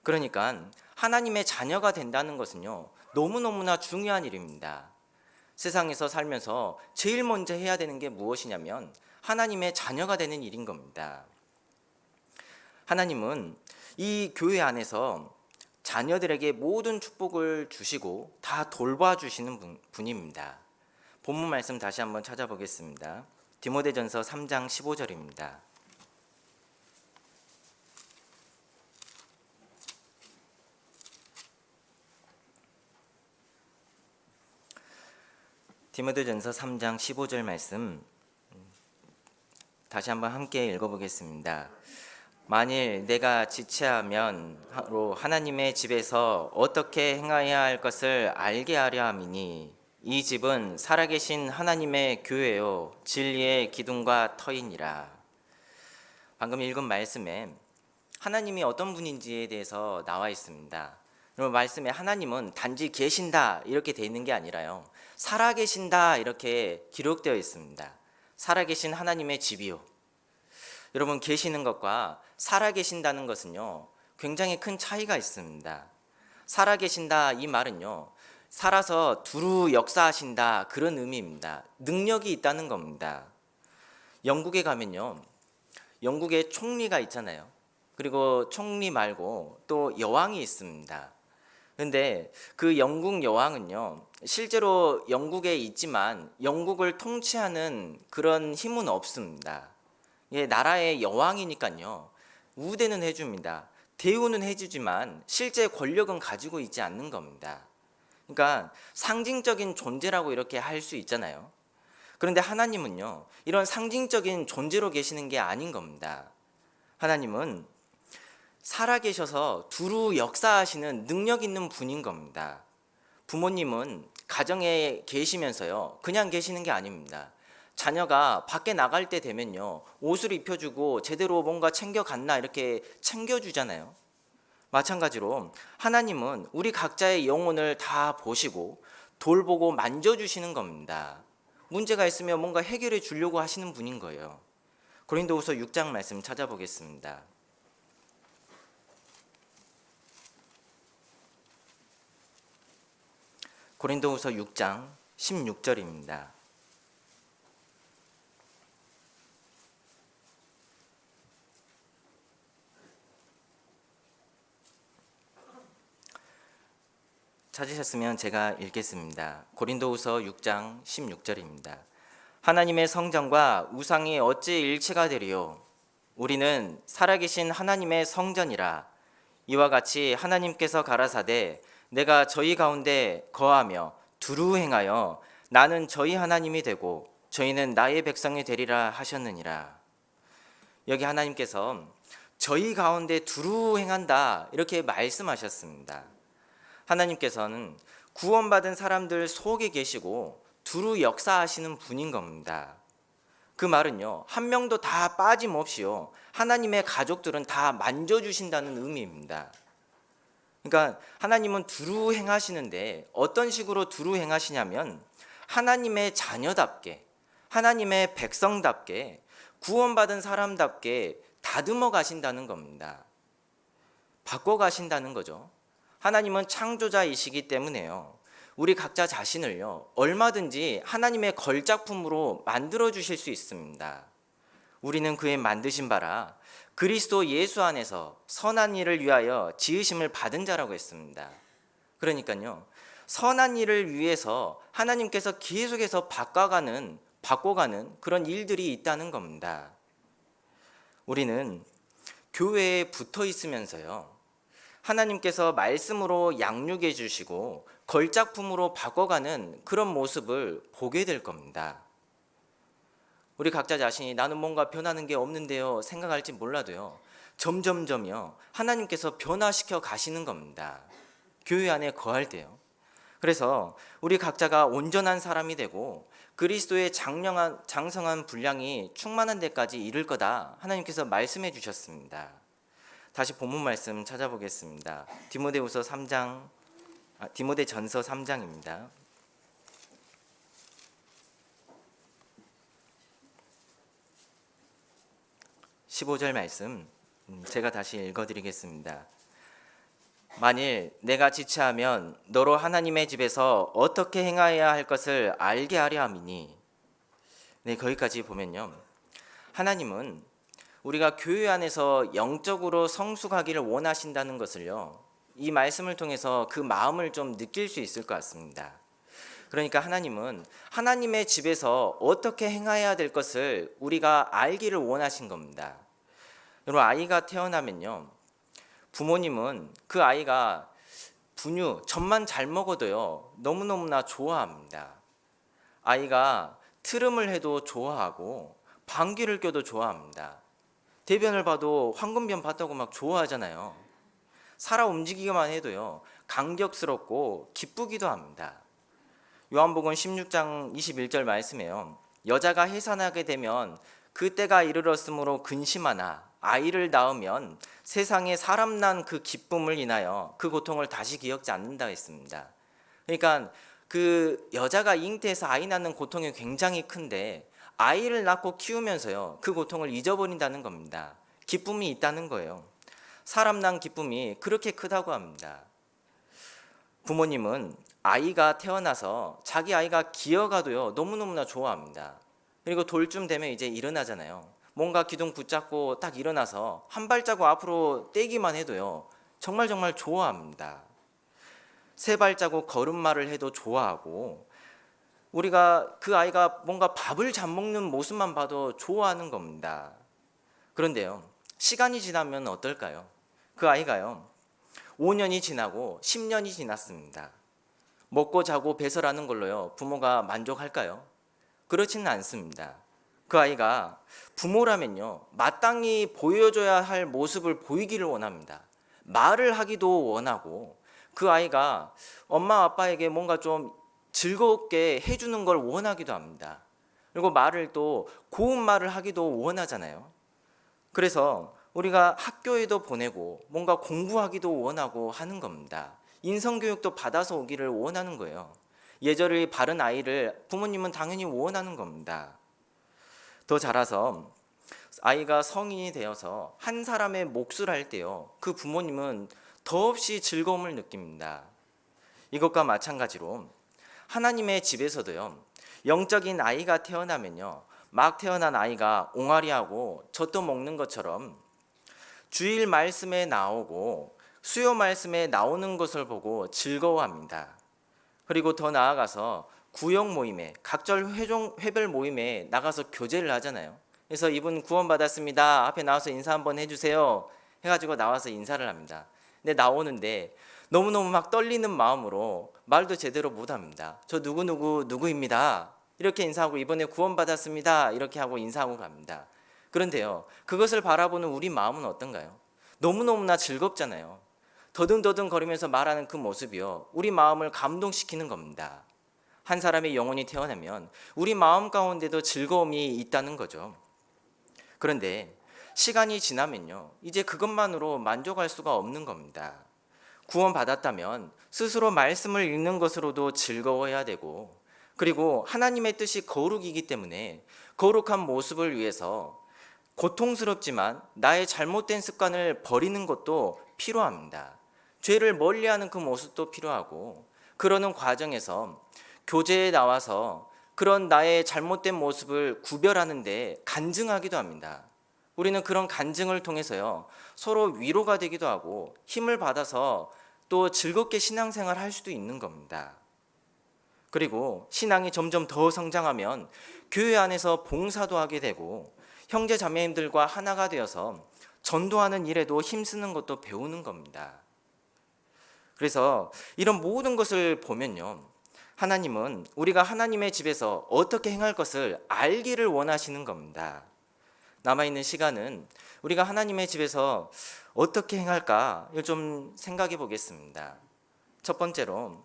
그러니까 하나님의 자녀가 된다는 것은요, 너무너무나 중요한 일입니다. 세상에서 살면서 제일 먼저 해야 되는 게 무엇이냐면 하나님의 자녀가 되는 일인 겁니다. 하나님은 이 교회 안에서 자녀들에게 모든 축복을 주시고 다 돌봐주시는 분입니다. 본문 말씀 다시 한번 찾아보겠습니다. 디모데전서 3장 15절입니다. 디모데전서 3장 15절 말씀 다시 한번 함께 읽어보겠습니다. 만일 내가 지체하면 하나님의 집에서 어떻게 행하여야 할 것을 알게 하려 함이니 이 집은 살아계신 하나님의 교회요 진리의 기둥과 터이니라. 방금 읽은 말씀에 하나님이 어떤 분인지에 대해서 나와 있습니다. 그리고 말씀에 하나님은 단지 계신다 이렇게 돼 있는 게 아니라요, 살아계신다 이렇게 기록되어 있습니다. 살아계신 하나님의 집이요. 여러분, 계시는 것과 살아계신다는 것은요 굉장히 큰 차이가 있습니다. 살아계신다 이 말은요, 살아서 두루 역사하신다 그런 의미입니다. 능력이 있다는 겁니다. 영국에 가면요, 영국에 총리가 있잖아요. 그리고 총리 말고 또 여왕이 있습니다. 근데 그 영국 여왕은요, 실제로 영국에 있지만 영국을 통치하는 그런 힘은 없습니다. 나라의 여왕이니까요, 우대는 해줍니다. 대우는 해주지만 실제 권력은 가지고 있지 않는 겁니다. 그러니까 상징적인 존재라고 이렇게 할 수 있잖아요. 그런데 하나님은요, 이런 상징적인 존재로 계시는 게 아닌 겁니다. 하나님은 살아계셔서 두루 역사하시는 능력 있는 분인 겁니다. 부모님은 가정에 계시면서요 그냥 계시는 게 아닙니다. 자녀가 밖에 나갈 때 되면요, 옷을 입혀주고 제대로 뭔가 챙겨갔나 이렇게 챙겨주잖아요. 마찬가지로 하나님은 우리 각자의 영혼을 다 보시고 돌보고 만져주시는 겁니다. 문제가 있으면 뭔가 해결해 주려고 하시는 분인 거예요. 고린도후서 6장 말씀 찾아보겠습니다. 고린도후서 6장 16절입니다. 찾으셨으면 제가 읽겠습니다. 고린도후서 6장 16절입니다. 하나님의 성전과 우상이 어찌 일치가 되리요? 우리는 살아계신 하나님의 성전이라. 이와 같이 하나님께서 가라사대 내가 저희 가운데 거하며 두루 행하여 나는 저희 하나님이 되고 저희는 나의 백성이 되리라 하셨느니라. 여기 하나님께서 저희 가운데 두루 행한다 이렇게 말씀하셨습니다. 하나님께서는 구원받은 사람들 속에 계시고 두루 역사하시는 분인 겁니다. 그 말은요, 한 명도 다 빠짐없이요 하나님의 가족들은 다 만져주신다는 의미입니다. 그러니까 하나님은 두루 행하시는데 어떤 식으로 두루 행하시냐면 하나님의 자녀답게, 하나님의 백성답게, 구원받은 사람답게 다듬어 가신다는 겁니다. 바꿔 가신다는 거죠. 하나님은 창조자이시기 때문에요, 우리 각자 자신을요 얼마든지 하나님의 걸작품으로 만들어 주실 수 있습니다. 우리는 그의 만드신 바라 그리스도 예수 안에서 선한 일을 위하여 지으심을 받은 자라고 했습니다. 그러니까요, 선한 일을 위해서 하나님께서 계속해서 바꿔가는 그런 일들이 있다는 겁니다. 우리는 교회에 붙어 있으면서요 하나님께서 말씀으로 양육해 주시고 걸작품으로 바꿔가는 그런 모습을 보게 될 겁니다. 우리 각자 자신이 나는 뭔가 변하는 게 없는데요 생각할지 몰라도요, 점점점요 하나님께서 변화시켜 가시는 겁니다. 교회 안에 거할 때요. 그래서 우리 각자가 온전한 사람이 되고 그리스도의 장성한 분량이 충만한 데까지 이를 거다 하나님께서 말씀해 주셨습니다. 다시 본문 말씀 찾아보겠습니다. 디모데전서 3장입니다. 15절 말씀 제가 다시 읽어드리겠습니다. 만일 내가 지체하면 너로 하나님의 집에서 어떻게 행하여야 할 것을 알게 하려 함이니. 네, 거기까지 보면요, 하나님은 우리가 교회 안에서 영적으로 성숙하기를 원하신다는 것을요, 이 말씀을 통해서 그 마음을 좀 느낄 수 있을 것 같습니다. 그러니까 하나님은 하나님의 집에서 어떻게 행해야 될 것을 우리가 알기를 원하신 겁니다. 여러분, 아이가 태어나면요, 부모님은 그 아이가 젖만 잘 먹어도요 너무너무나 좋아합니다. 아이가 트름을 해도 좋아하고 방귀를 껴도 좋아합니다. 대변을 봐도 황금변 봤다고 막 좋아하잖아요. 살아 움직이기만 해도요 감격스럽고 기쁘기도 합니다. 요한복음 16장 21절 말씀에요, 여자가 해산하게 되면 그때가 이르렀으므로 근심하나 아이를 낳으면 세상에 사람 난 그 기쁨을 인하여 그 고통을 다시 기억지 않는다 했습니다. 그러니까 그 여자가 잉태해서 아이 낳는 고통이 굉장히 큰데 아이를 낳고 키우면서요 그 고통을 잊어버린다는 겁니다. 기쁨이 있다는 거예요. 사람 난 기쁨이 그렇게 크다고 합니다. 부모님은 아이가 태어나서 자기 아이가 기어가도요 너무너무나 좋아합니다. 그리고 돌쯤 되면 이제 일어나잖아요. 뭔가 기둥 붙잡고 딱 일어나서 한 발자국 앞으로 떼기만 해도요 정말 좋아합니다. 세 발자국 걸음마를 해도 좋아하고, 우리가 그 아이가 뭔가 밥을 잘 먹는 모습만 봐도 좋아하는 겁니다. 그런데요, 시간이 지나면 어떨까요? 그 아이가요 5년이 지나고 10년이 지났습니다. 먹고 자고 배설하는 걸로요 부모가 만족할까요? 그렇지는 않습니다. 그 아이가 부모라면요 마땅히 보여줘야 할 모습을 보이기를 원합니다. 말을 하기도 원하고, 그 아이가 엄마 아빠에게 뭔가 좀 즐겁게 해주는 걸 원하기도 합니다. 그리고 말을 또 고운 말을 하기도 원하잖아요. 그래서 우리가 학교에도 보내고 뭔가 공부하기도 원하고 하는 겁니다. 인성교육도 받아서 오기를 원하는 거예요. 예절이 바른 아이를 부모님은 당연히 원하는 겁니다. 더 자라서 아이가 성인이 되어서 한 사람의 몫을 할 때요 그 부모님은 더없이 즐거움을 느낍니다. 이것과 마찬가지로 하나님의 집에서도요 영적인 아이가 태어나면요 막 태어난 아이가 옹알이하고 젖도 먹는 것처럼 주일 말씀에 나오고 수요 말씀에 나오는 것을 보고 즐거워합니다. 그리고 더 나아가서 구역 모임에, 각절 회별 모임에 나가서 교제를 하잖아요. 그래서 이분 구원 받았습니다, 앞에 나와서 인사 한번 해주세요 해가지고 나와서 인사를 합니다. 근데 나오는데 너무너무 막 떨리는 마음으로 말도 제대로 못합니다. 저 누구입니다 이렇게 인사하고, 이번에 구원 받았습니다 이렇게 하고 인사하고 갑니다. 그런데요 그것을 바라보는 우리 마음은 어떤가요? 너무너무나 즐겁잖아요. 더듬더듬 거리면서 말하는 그 모습이요 우리 마음을 감동시키는 겁니다. 한 사람의 영혼이 태어나면 우리 마음 가운데도 즐거움이 있다는 거죠. 그런데 시간이 지나면요 이제 그것만으로 만족할 수가 없는 겁니다. 구원받았다면 스스로 말씀을 읽는 것으로도 즐거워야 되고, 그리고 하나님의 뜻이 거룩이기 때문에 거룩한 모습을 위해서 고통스럽지만 나의 잘못된 습관을 버리는 것도 필요합니다. 죄를 멀리하는 그 모습도 필요하고, 그러는 과정에서 교제에 나와서 그런 나의 잘못된 모습을 구별하는데 간증하기도 합니다. 우리는 그런 간증을 통해서요 서로 위로가 되기도 하고 힘을 받아서 또 즐겁게 신앙생활을 할 수도 있는 겁니다. 그리고 신앙이 점점 더 성장하면 교회 안에서 봉사도 하게 되고 형제 자매님들과 하나가 되어서 전도하는 일에도 힘쓰는 것도 배우는 겁니다. 그래서 이런 모든 것을 보면요, 하나님은 우리가 하나님의 집에서 어떻게 행할 것을 알기를 원하시는 겁니다. 남아있는 시간은 우리가 하나님의 집에서 어떻게 행할까 좀 생각해 보겠습니다. 첫 번째로,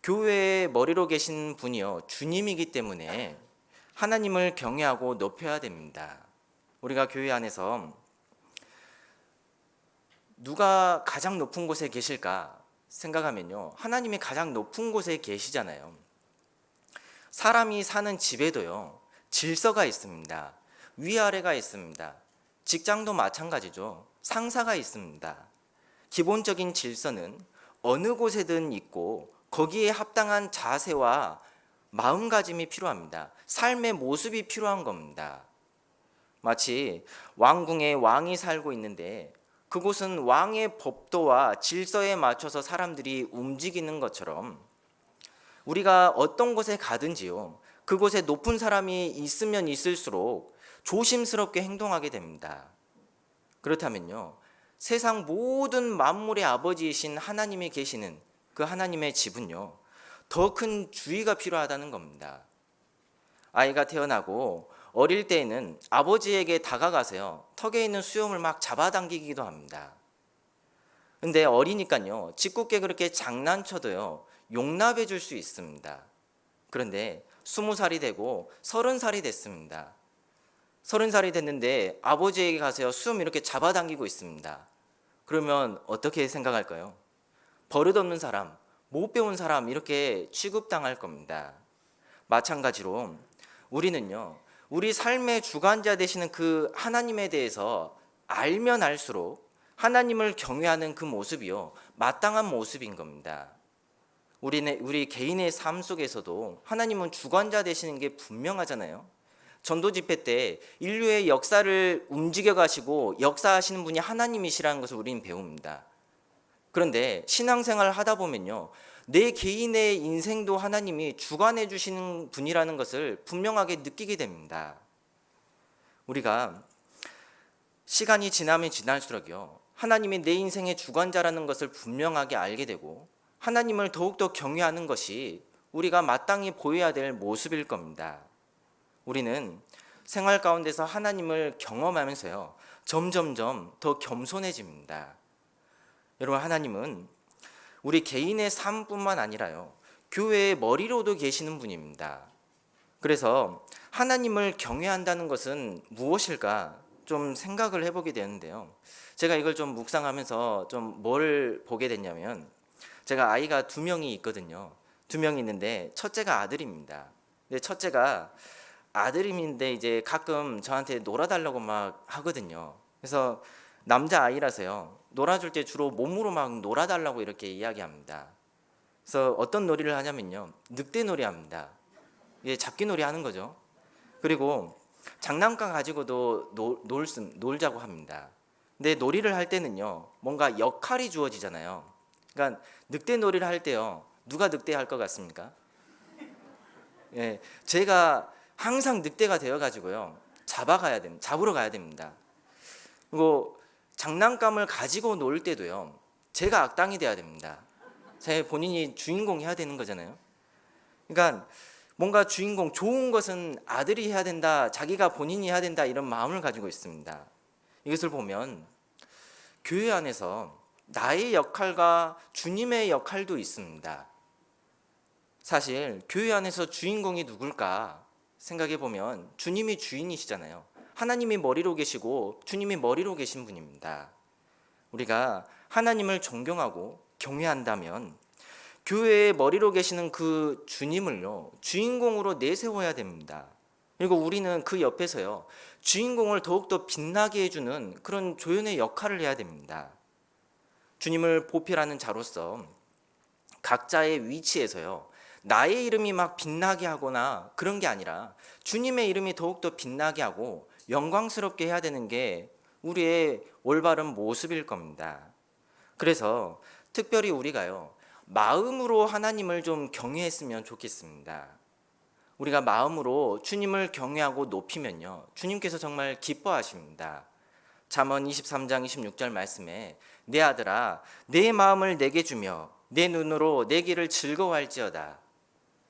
교회의 머리로 계신 분이요, 주님이기 때문에 하나님을 경외하고 높여야 됩니다. 우리가 교회 안에서 누가 가장 높은 곳에 계실까 생각하면요, 하나님이 가장 높은 곳에 계시잖아요. 사람이 사는 집에도요, 질서가 있습니다. 위아래가 있습니다. 직장도 마찬가지죠. 상사가 있습니다. 기본적인 질서는 어느 곳에든 있고 거기에 합당한 자세와 마음가짐이 필요합니다. 삶의 모습이 필요한 겁니다. 마치 왕궁에 왕이 살고 있는데 그곳은 왕의 법도와 질서에 맞춰서 사람들이 움직이는 것처럼 우리가 어떤 곳에 가든지요, 그곳에 높은 사람이 있으면 있을수록 조심스럽게 행동하게 됩니다. 그렇다면요, 세상 모든 만물의 아버지이신 하나님이 계시는 그 하나님의 집은요, 더 큰 주의가 필요하다는 겁니다. 아이가 태어나고 어릴 때에는 아버지에게 다가가서요, 턱에 있는 수염을 막 잡아당기기도 합니다. 근데 어리니까요, 짓궂게 그렇게 장난쳐도요, 용납해 줄 수 있습니다. 그런데 20살이 되고 30살이 됐습니다. 30살이 됐는데 아버지에게 가서요, 수염 이렇게 잡아당기고 있습니다. 그러면 어떻게 생각할까요? 버릇없는 사람, 못 배운 사람 이렇게 취급당할 겁니다. 마찬가지로 우리는요, 우리 삶의 주관자 되시는 그 하나님에 대해서 알면 알수록 하나님을 경외하는 그 모습이요, 마땅한 모습인 겁니다. 우리 개인의 삶 속에서도 하나님은 주관자 되시는 게 분명하잖아요. 전도 집회 때 인류의 역사를 움직여 가시고 역사하시는 분이 하나님이시라는 것을 우리는 배웁니다. 그런데 신앙생활을 하다 보면요, 내 개인의 인생도 하나님이 주관해 주시는 분이라는 것을 분명하게 느끼게 됩니다. 우리가 시간이 지나면 지날수록요, 하나님이 내 인생의 주관자라는 것을 분명하게 알게 되고 하나님을 더욱더 경외하는 것이 우리가 마땅히 보여야 될 모습일 겁니다. 우리는 생활 가운데서 하나님을 경험하면서요, 점점점 더 겸손해집니다. 여러분, 하나님은 우리 개인의 삶뿐만 아니라요, 교회의 머리로도 계시는 분입니다. 그래서 하나님을 경외한다는 것은 무엇일까 좀 생각을 해보게 되는데요, 제가 이걸 좀 묵상하면서 좀 뭘 보게 됐냐면, 제가 아이가 2명이 있거든요. 2명이 있는데 첫째가 아들입니다. 근데 첫째가 아들임인데 이제 가끔 저한테 놀아달라고 막 하거든요. 그래서 남자 아이라서요, 놀아줄 때 주로 몸으로 막 놀아달라고 이렇게 이야기합니다. 그래서 어떤 놀이를 하냐면요, 늑대놀이 합니다. 이게 잡기놀이 하는 거죠. 그리고 장난감 가지고도 놀자고 합니다. 근데 놀이를 할 때는요, 뭔가 역할이 주어지잖아요. 그러니까 늑대놀이를 할 때요, 누가 늑대 할 것 같습니까? 예, 제가 항상 늑대가 되어가지고요, 잡으러 가야 됩니다. 그리고 장난감을 가지고 놀 때도요, 제가 악당이 돼야 됩니다. 제 본인이 주인공 해야 되는 거잖아요. 그러니까 뭔가 주인공, 좋은 것은 아들이 해야 된다, 자기가 본인이 해야 된다, 이런 마음을 가지고 있습니다. 이것을 보면 교회 안에서 나의 역할과 주님의 역할도 있습니다. 사실 교회 안에서 주인공이 누굴까 생각해 보면 주님이 주인이시잖아요. 하나님이 머리로 계시고 주님이 머리로 계신 분입니다. 우리가 하나님을 존경하고 경외한다면 교회의 머리로 계시는 그 주님을요, 주인공으로 내세워야 됩니다. 그리고 우리는 그 옆에서요, 주인공을 더욱더 빛나게 해주는 그런 조연의 역할을 해야 됩니다. 주님을 보필하는 자로서 각자의 위치에서요, 나의 이름이 막 빛나게 하거나 그런 게 아니라 주님의 이름이 더욱더 빛나게 하고 영광스럽게 해야 되는 게 우리의 올바른 모습일 겁니다. 그래서 특별히 우리가요, 마음으로 하나님을 좀 경외했으면 좋겠습니다. 우리가 마음으로 주님을 경외하고 높이면요, 주님께서 정말 기뻐하십니다. 잠언 23장 26절 말씀에 내 아들아 내 마음을 내게 주며 내 눈으로 내 길을 즐거워할지어다.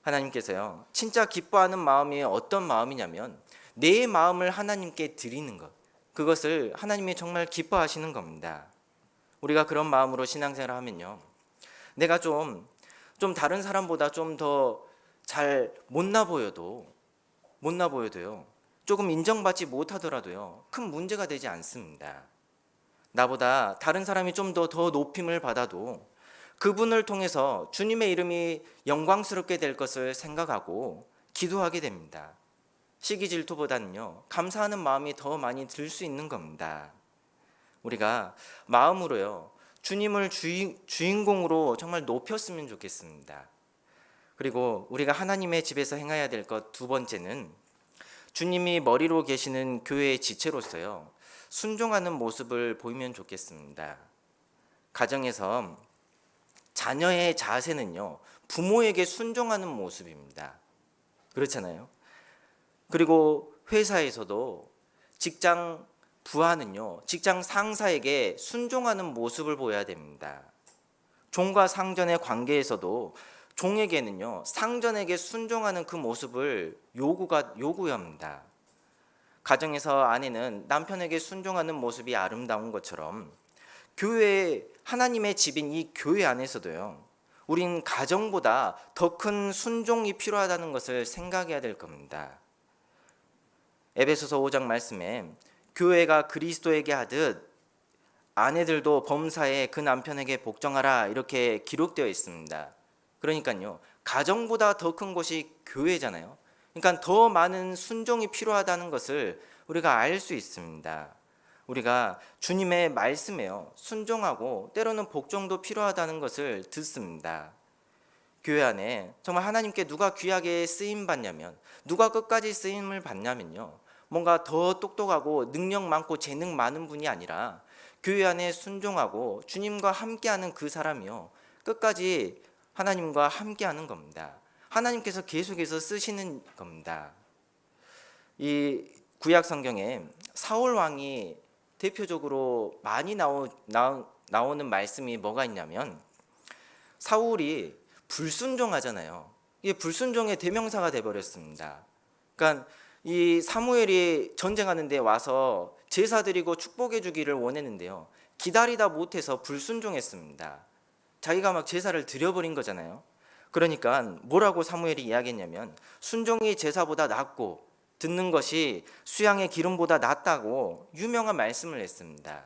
하나님께서요 진짜 기뻐하는 마음이 어떤 마음이냐면 내 마음을 하나님께 드리는 것, 그것을 하나님이 정말 기뻐하시는 겁니다. 우리가 그런 마음으로 신앙생활을 하면요 내가 좀 다른 사람보다 좀 더 잘 못나 보여도요 조금 인정받지 못하더라도요 큰 문제가 되지 않습니다. 나보다 다른 사람이 좀 더 높임을 받아도 그분을 통해서 주님의 이름이 영광스럽게 될 것을 생각하고 기도하게 됩니다. 시기 질투보다는요 감사하는 마음이 더 많이 들 수 있는 겁니다. 우리가 마음으로요 주님을 주인공으로 정말 높였으면 좋겠습니다. 그리고 우리가 하나님의 집에서 행해야 될 것 두 번째는 주님이 머리로 계시는 교회의 지체로서요 순종하는 모습을 보이면 좋겠습니다. 가정에서 자녀의 자세는요 부모에게 순종하는 모습입니다. 그렇잖아요. 그리고 회사에서도 직장 부하는요 직장 상사에게 순종하는 모습을 보여야 됩니다. 종과 상전의 관계에서도 종에게는요 상전에게 순종하는 그 모습을 요구해야 합니다. 가정에서 아내는 남편에게 순종하는 모습이 아름다운 것처럼 교회, 하나님의 집인 이 교회 안에서도요 우린 가정보다 더 큰 순종이 필요하다는 것을 생각해야 될 겁니다. 에베소서 5장 말씀에 교회가 그리스도에게 하듯 아내들도 범사에 그 남편에게 복종하라 이렇게 기록되어 있습니다. 그러니까요 가정보다 더 큰 곳이 교회잖아요. 그러니까 더 많은 순종이 필요하다는 것을 우리가 알 수 있습니다. 우리가 주님의 말씀에요 순종하고 때로는 복종도 필요하다는 것을 듣습니다. 교회 안에 정말 하나님께 누가 귀하게 쓰임 받냐면, 누가 끝까지 쓰임을 받냐면요 뭔가 더 똑똑하고 능력 많고 재능 많은 분이 아니라 교회 안에 순종하고 주님과 함께하는 그 사람이요 끝까지 하나님과 함께하는 겁니다. 하나님께서 계속해서 쓰시는 겁니다. 이 구약 성경에 사울 왕이 대표적으로 많이 나오는 말씀이 뭐가 있냐면 사울이 불순종하잖아요. 이게 불순종의 대명사가 돼버렸습니다. 그러니까 이 사무엘이 전쟁하는 데 와서 제사 드리고 축복해 주기를 원했는데요 기다리다 못해서 불순종했습니다. 자기가 막 제사를 드려버린 거잖아요. 그러니까 뭐라고 사무엘이 이야기했냐면 순종이 제사보다 낫고 듣는 것이 수양의 기름보다 낫다고 유명한 말씀을 했습니다.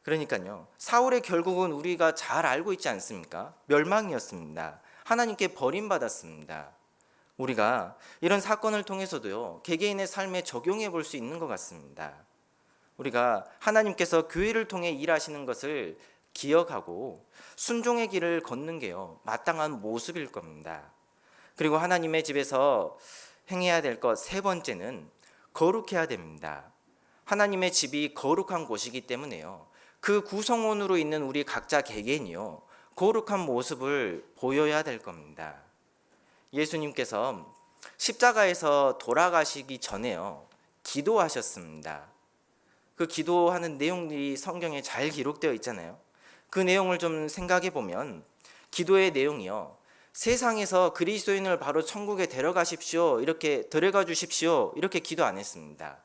그러니까요 사울의 결국은 우리가 잘 알고 있지 않습니까? 멸망이었습니다. 하나님께 버림받았습니다. 우리가 이런 사건을 통해서도요 개개인의 삶에 적용해 볼 수 있는 것 같습니다. 우리가 하나님께서 교회를 통해 일하시는 것을 기억하고 순종의 길을 걷는 게요 마땅한 모습일 겁니다. 그리고 하나님의 집에서 행해야 될 것 세 번째는 거룩해야 됩니다. 하나님의 집이 거룩한 곳이기 때문에요 그 구성원으로 있는 우리 각자 개개인이요 거룩한 모습을 보여야 될 겁니다. 예수님께서 십자가에서 돌아가시기 전에요 기도하셨습니다. 그 기도하는 내용들이 성경에 잘 기록되어 있잖아요. 그 내용을 좀 생각해 보면 기도의 내용이요 세상에서 그리스도인을 바로 천국에 데려가 주십시오 이렇게 기도 안 했습니다.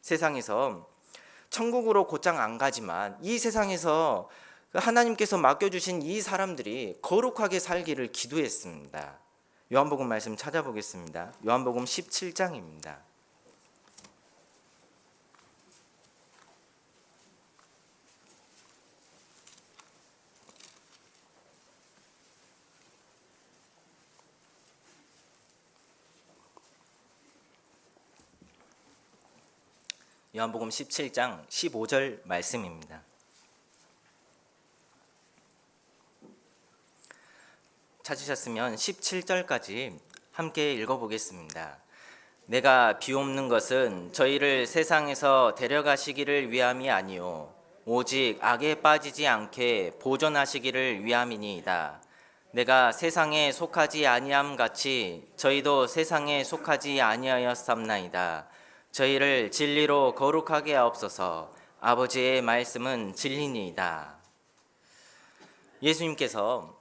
세상에서 천국으로 곧장 안 가지만 이 세상에서 하나님께서 맡겨주신 이 사람들이 거룩하게 살기를 기도했습니다. 요한복음 말씀 찾아보겠습니다. 요한복음 17장입니다. 요한복음 17장 15절 말씀입니다. 찾으셨으면 17절까지 함께 읽어보겠습니다. 내가 비옵는 것은 저희를 세상에서 데려가시기를 위함이 아니요 오직 악에 빠지지 않게 보존하시기를 위함이니이다. 내가 세상에 속하지 아니함 같이 저희도 세상에 속하지 아니하였삼나이다. 저희를 진리로 거룩하게 하옵소서. 아버지의 말씀은 진리니이다. 예수님께서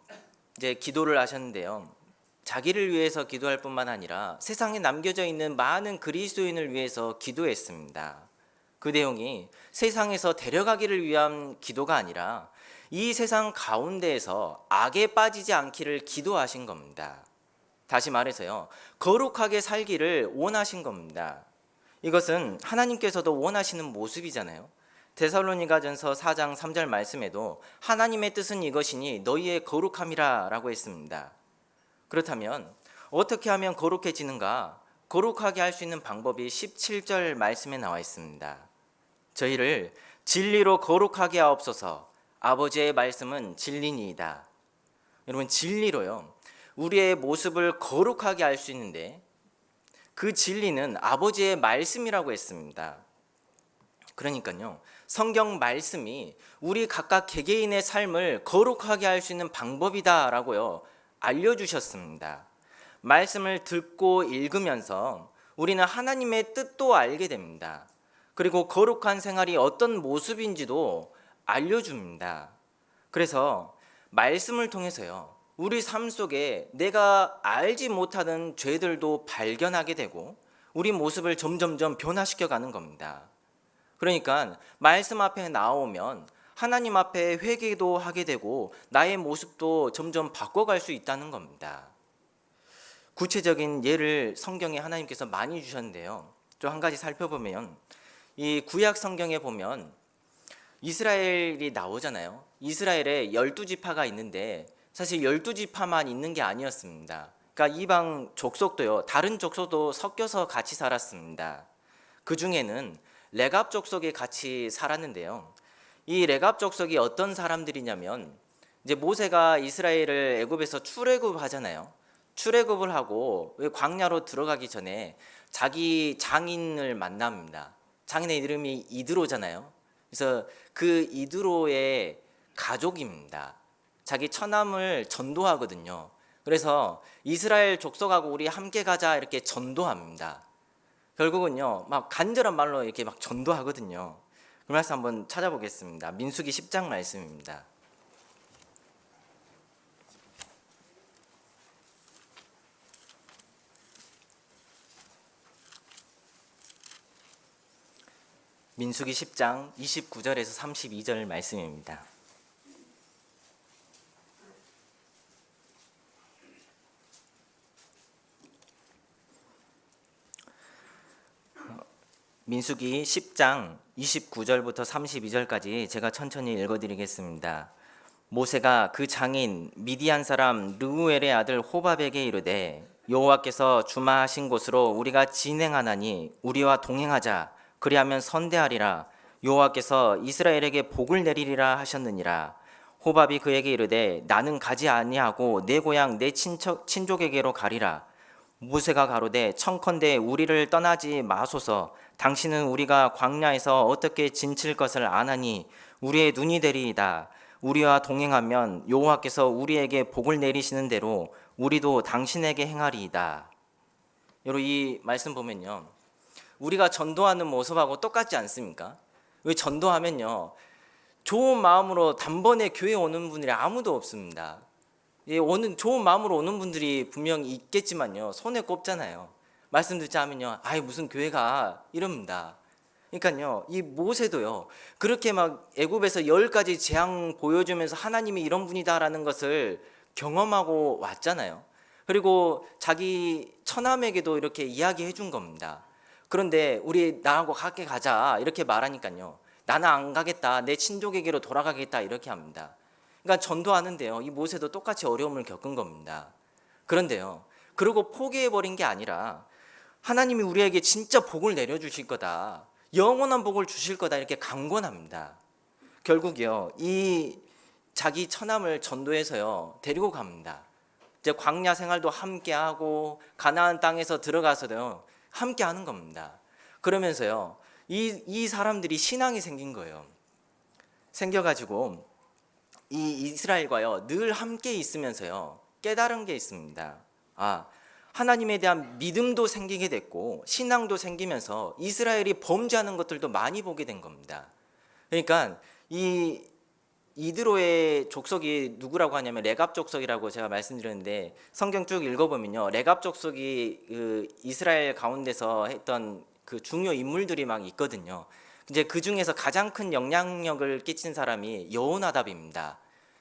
이제 기도를 하셨는데요. 자기를 위해서 기도할 뿐만 아니라 세상에 남겨져 있는 많은 그리스도인을 위해서 기도했습니다. 그 내용이 세상에서 데려가기를 위한 기도가 아니라 이 세상 가운데에서 악에 빠지지 않기를 기도하신 겁니다. 다시 말해서요, 거룩하게 살기를 원하신 겁니다. 이것은 하나님께서도 원하시는 모습이잖아요. 데살로니가전서 4장 3절 말씀에도 하나님의 뜻은 이것이니 너희의 거룩함이라 라고 했습니다. 그렇다면 어떻게 하면 거룩해지는가? 거룩하게 할 수 있는 방법이 17절 말씀에 나와 있습니다. 저희를 진리로 거룩하게 하옵소서. 아버지의 말씀은 진리니이다. 여러분, 진리로요, 우리의 모습을 거룩하게 할 수 있는데 그 진리는 아버지의 말씀이라고 했습니다. 그러니까요, 성경 말씀이 우리 각각 개개인의 삶을 거룩하게 할 수 있는 방법이다라고요 알려주셨습니다. 말씀을 듣고 읽으면서 우리는 하나님의 뜻도 알게 됩니다. 그리고 거룩한 생활이 어떤 모습인지도 알려줍니다. 그래서 말씀을 통해서요, 우리 삶 속에 내가 알지 못하는 죄들도 발견하게 되고 우리 모습을 점점점 변화시켜 가는 겁니다. 그러니까 말씀 앞에 나오면 하나님 앞에 회개도 하게 되고 나의 모습도 점점 바꿔갈 수 있다는 겁니다. 구체적인 예를 성경에 하나님께서 많이 주셨는데요. 좀 한 가지 살펴보면 이 구약 성경에 보면 이스라엘이 나오잖아요. 이스라엘에 12지파가 있는데 사실 12지파만 있는 게 아니었습니다. 그러니까 이방 족속도요, 다른 족속도 섞여서 같이 살았습니다. 그 중에는 레갑 족속이 같이 살았는데요. 이 레갑 족속이 어떤 사람들이냐면 이제 모세가 이스라엘을 애굽에서 출애굽하잖아요. 출애굽을 하고 광야로 들어가기 전에 자기 장인을 만납니다. 장인의 이름이 이드로잖아요. 그래서 그 이드로의 가족입니다. 자기 처남을 전도하거든요. 그래서 이스라엘 족속하고 우리 함께 가자 이렇게 전도합니다. 결국은요, 막 간절한 말로 이렇게 막 전도하거든요. 그 말씀 한번 찾아보겠습니다. 민수기 10장 말씀입니다. 민수기 10장 29절에서 32절 말씀입니다. 민수기 10장 29절부터 32절까지 제가 천천히 읽어드리겠습니다. 모세가 그 장인 미디안 사람 르우엘의 아들 호밥에게 이르되 여호와께서 주마하신 곳으로 우리가 진행하나니 우리와 동행하자. 그리하면 선대하리라. 여호와께서 이스라엘에게 복을 내리리라 하셨느니라. 호밥이 그에게 이르되 나는 가지 아니하고 내 고향 내 친족에게로 가리라. 모세가 가로되 청컨대 우리를 떠나지 마소서. 당신은 우리가 광야에서 어떻게 진칠 것을 아나니 우리의 눈이 되리이다. 우리와 동행하면 여호와께서 우리에게 복을 내리시는 대로 우리도 당신에게 행하리이다. 여러분, 이 말씀 보면요, 우리가 전도하는 모습하고 똑같지 않습니까? 왜 전도하면요, 좋은 마음으로 단번에 교회 오는 분들이 아무도 없습니다. 좋은 마음으로 오는 분들이 분명히 있겠지만요, 손에 꼽잖아요. 말씀 듣자 하면요, 아이 무슨 교회가 이럽니다. 그러니까요, 이 모세도요, 그렇게 막 애굽에서 10가지 재앙 보여주면서 하나님이 이런 분이다라는 것을 경험하고 왔잖아요. 그리고 자기 처남에게도 이렇게 이야기해 준 겁니다. 그런데 우리 나하고 함께 가자 이렇게 말하니까요, 나는 안 가겠다, 내 친족에게로 돌아가겠다 이렇게 합니다. 그러니까 전도하는데요, 이 모세도 똑같이 어려움을 겪은 겁니다. 그런데요, 그러고 포기해버린 게 아니라 하나님이 우리에게 진짜 복을 내려주실 거다, 영원한 복을 주실 거다 이렇게 강권합니다. 결국이요, 이 자기 처남을 전도해서요 데리고 갑니다. 이제 광야 생활도 함께하고 가나안 땅에서 들어가서도 함께하는 겁니다. 그러면서요, 이 사람들이 신앙이 생긴 거예요. 생겨가지고 이 이스라엘과요 늘 함께 있으면서요 깨달은 게 있습니다. 하나님에 대한 믿음도 생기게 됐고 신앙도 생기면서 이스라엘이 범죄하는 것들도 많이 보게 된 겁니다. 그러니까 이 이드로의 족속이 누구라고 하냐면 레갑 족속이라고 제가 말씀드렸는데, 성경 쭉 읽어보면요, 레갑 족속이 그 이스라엘 가운데서 했던 그 중요 인물들이 막 있거든요. 이제 그 중에서 가장 큰 영향력을 끼친 사람이 여호나답입니다.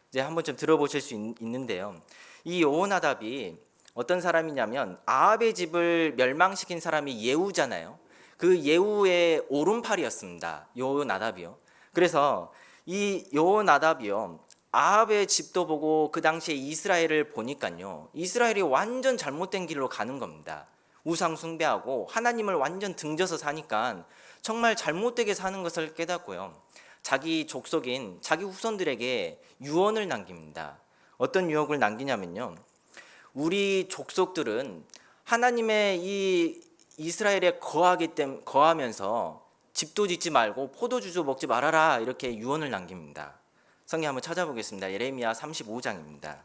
이제 한번 좀 들어보실 수 있는데요, 이 여호나답이 어떤 사람이냐면 아합의 집을 멸망시킨 사람이 예후잖아요. 그 예후의 오른팔이었습니다, 여호나답이요. 그래서 이 여호나답이요, 아합의 집도 보고 그 당시에 이스라엘을 보니까요, 이스라엘이 완전 잘못된 길로 가는 겁니다. 우상 숭배하고 하나님을 완전 등져서 사니까 정말 잘못되게 사는 것을 깨닫고요, 자기 족속인 자기 후손들에게 유언을 남깁니다. 어떤 유언을 남기냐면요, 우리 족속들은 하나님의 이 이스라엘에 거하면서 집도 짓지 말고 포도주도 먹지 말아라, 이렇게 유언을 남깁니다. 성경 한번 찾아보겠습니다. 예레미야 35장입니다.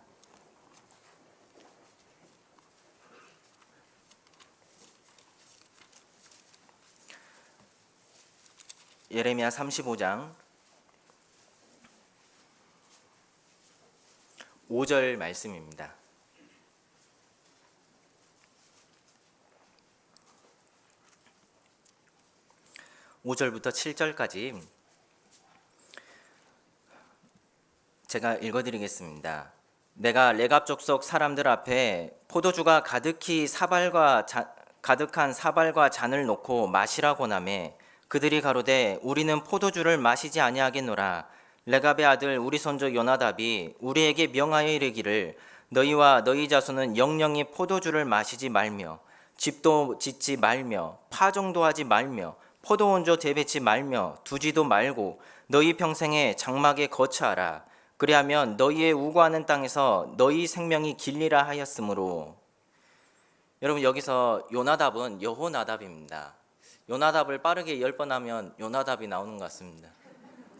예레미야 35장 5절 말씀입니다. 5절부터 7절까지 제가 읽어드리겠습니다. 내가 레갑 족속 사람들 앞에 포도주가 가득한 사발과 잔을 놓고 마시라고 나매 그들이 가로되 우리는 포도주를 마시지 아니하겠노라. 레갑의 아들 우리 손주 요나답이 우리에게 명하여 이르기를 너희와 너희 자손은 영영이 포도주를 마시지 말며 집도 짓지 말며 파종도 하지 말며 포도원조 되배치 말며 두지도 말고 너희 평생에 장막에 거처하라. 그리하면 너희의 우거하는 땅에서 너희 생명이 길리라 하였으므로. 여러분, 여기서 요나답은 여호나답입니다. 요나답을 빠르게 10번 하면 요나답이 나오는 것 같습니다.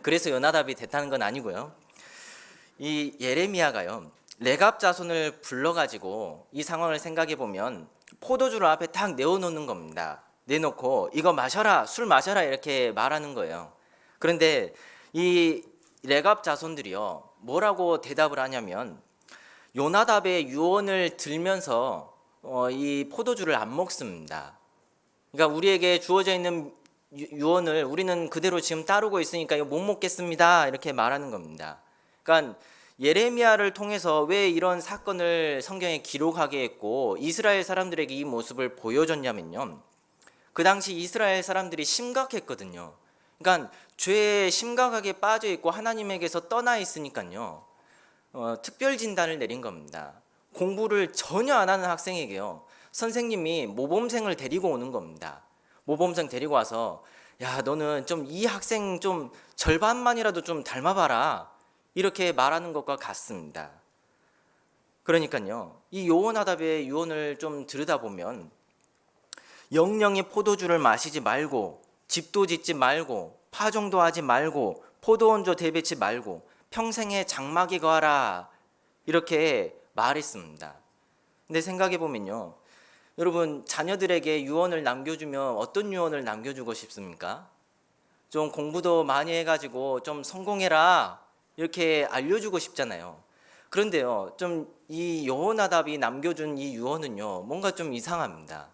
그래서 요나답이 됐다는 건 아니고요, 이 예레미야가요, 레갑 자손을 불러가지고 이 상황을 생각해 보면 포도주를 앞에 딱 내어놓는 겁니다. 내놓고 이거 마셔라, 술 마셔라, 이렇게 말하는 거예요. 그런데 이 레갑 자손들이요, 뭐라고 대답을 하냐면 요나답의 유언을 들면서 이 포도주를 안 먹습니다. 그러니까 우리에게 주어져 있는 유언을 우리는 그대로 지금 따르고 있으니까 이거 못 먹겠습니다, 이렇게 말하는 겁니다. 그러니까 예레미야를 통해서 왜 이런 사건을 성경에 기록하게 했고 이스라엘 사람들에게 이 모습을 보여줬냐면요, 그 당시 이스라엘 사람들이 심각했거든요. 그러니까 죄에 심각하게 빠져 있고 하나님에게서 떠나 있으니까요, 특별 진단을 내린 겁니다. 공부를 전혀 안 하는 학생에게요, 선생님이 모범생을 데리고 오는 겁니다. 모범생 데리고 와서 야, 너는 좀 이 학생 좀 절반만이라도 좀 닮아봐라, 이렇게 말하는 것과 같습니다. 그러니까요, 이 여호나답의 유언을 좀 들여다보면 영영이 포도주를 마시지 말고 집도 짓지 말고 파종도 하지 말고 포도원조 되배치 말고 평생에 장막에 거하라, 이렇게 말했습니다. 근데 생각해 보면요, 여러분, 자녀들에게 유언을 남겨주면 어떤 유언을 남겨주고 싶습니까? 좀 공부도 많이 해가지고 좀 성공해라, 이렇게 알려주고 싶잖아요. 그런데요, 좀 이 여호나답이 남겨준 이 유언은요, 뭔가 좀 이상합니다.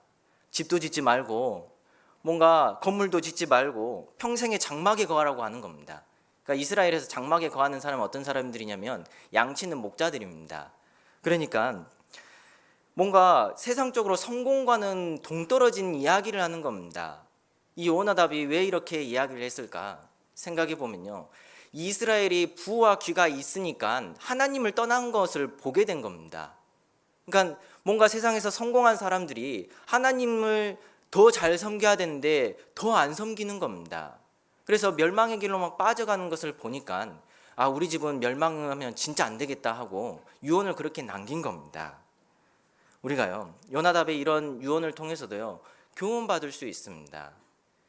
집도 짓지 말고 뭔가 건물도 짓지 말고 평생에 장막에 거하라고 하는 겁니다. 그러니까 이스라엘에서 장막에 거하는 사람은 어떤 사람들이냐면 양치는 목자들입니다. 그러니까 뭔가 세상적으로 성공과는 동떨어진 이야기를 하는 겁니다. 이 여호나답이 왜 이렇게 이야기를 했을까 생각해 보면요, 이스라엘이 부와 귀가 있으니까 하나님을 떠난 것을 보게 된 겁니다. 그러니까 뭔가 세상에서 성공한 사람들이 하나님을 더 잘 섬겨야 되는데 더 안 섬기는 겁니다. 그래서 멸망의 길로 막 빠져가는 것을 보니까 아, 우리 집은 멸망하면 진짜 안 되겠다 하고 유언을 그렇게 남긴 겁니다. 우리가요, 요나답의 이런 유언을 통해서도요, 교훈받을 수 있습니다.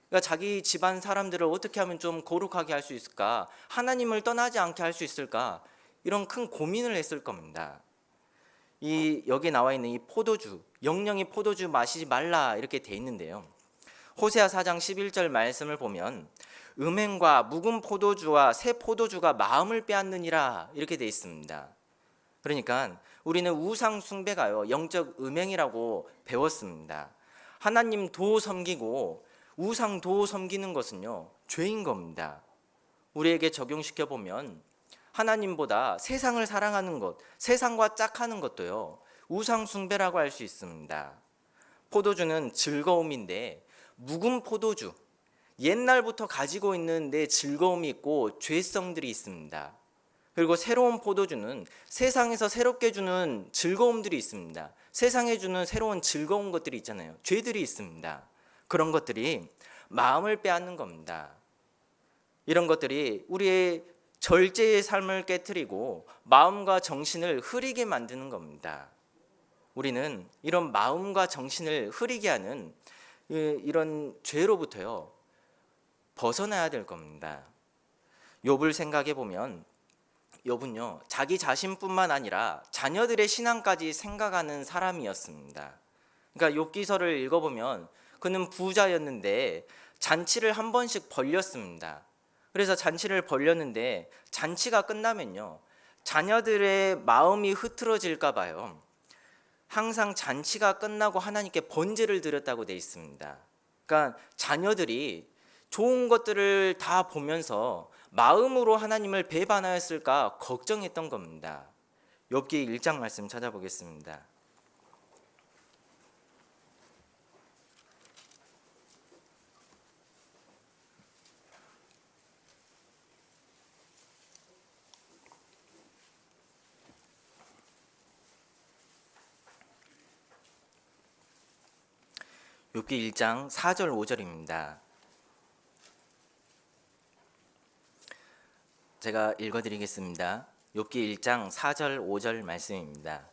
그러니까 자기 집안 사람들을 어떻게 하면 좀 거룩하게 할 수 있을까, 하나님을 떠나지 않게 할 수 있을까, 이런 큰 고민을 했을 겁니다. 여기 나와 있는 이 포도주, 영영이 포도주 마시지 말라, 이렇게 돼 있는데요, 호세아 4장 11절 말씀을 보면 음행과 묵은 포도주와 새 포도주가 마음을 빼앗느니라 이렇게 되어 있습니다. 그러니까 우리는 우상 숭배가요 영적 음행이라고 배웠습니다. 하나님 도 섬기고 우상 도 섬기는 것은요 죄인 겁니다. 우리에게 적용시켜 보면 하나님보다 세상을 사랑하는 것, 세상과 짝하는 것도요 우상 숭배라고 할 수 있습니다. 포도주는 즐거움인데 묵은 포도주, 옛날부터 가지고 있는 내 즐거움이 있고 죄성들이 있습니다. 그리고 새로운 포도주는 세상에서 새롭게 주는 즐거움들이 있습니다. 세상에 주는 새로운 즐거운 것들이 있잖아요. 죄들이 있습니다. 그런 것들이 마음을 빼앗는 겁니다. 이런 것들이 우리의 절제의 삶을 깨트리고 마음과 정신을 흐리게 만드는 겁니다. 우리는 이런 마음과 정신을 흐리게 하는 이런 죄로부터요 벗어나야 될 겁니다. 욥을 생각해 보면 욥은요 자기 자신뿐만 아니라 자녀들의 신앙까지 생각하는 사람이었습니다. 그러니까 욥기서를 읽어보면 그는 부자였는데 잔치를 한 번씩 벌렸습니다. 그래서 잔치를 벌렸는데 잔치가 끝나면요 자녀들의 마음이 흐트러질까 봐요 항상 잔치가 끝나고 하나님께 번제를 드렸다고 돼 있습니다. 그러니까 자녀들이 좋은 것들을 다 보면서 마음으로 하나님을 배반하였을까 걱정했던 겁니다. 욥기 1장 말씀 찾아보겠습니다. 욥기 1장 4절 5절입니다. 제가 읽어드리겠습니다. 욥기 1장 4절 5절 말씀입니다.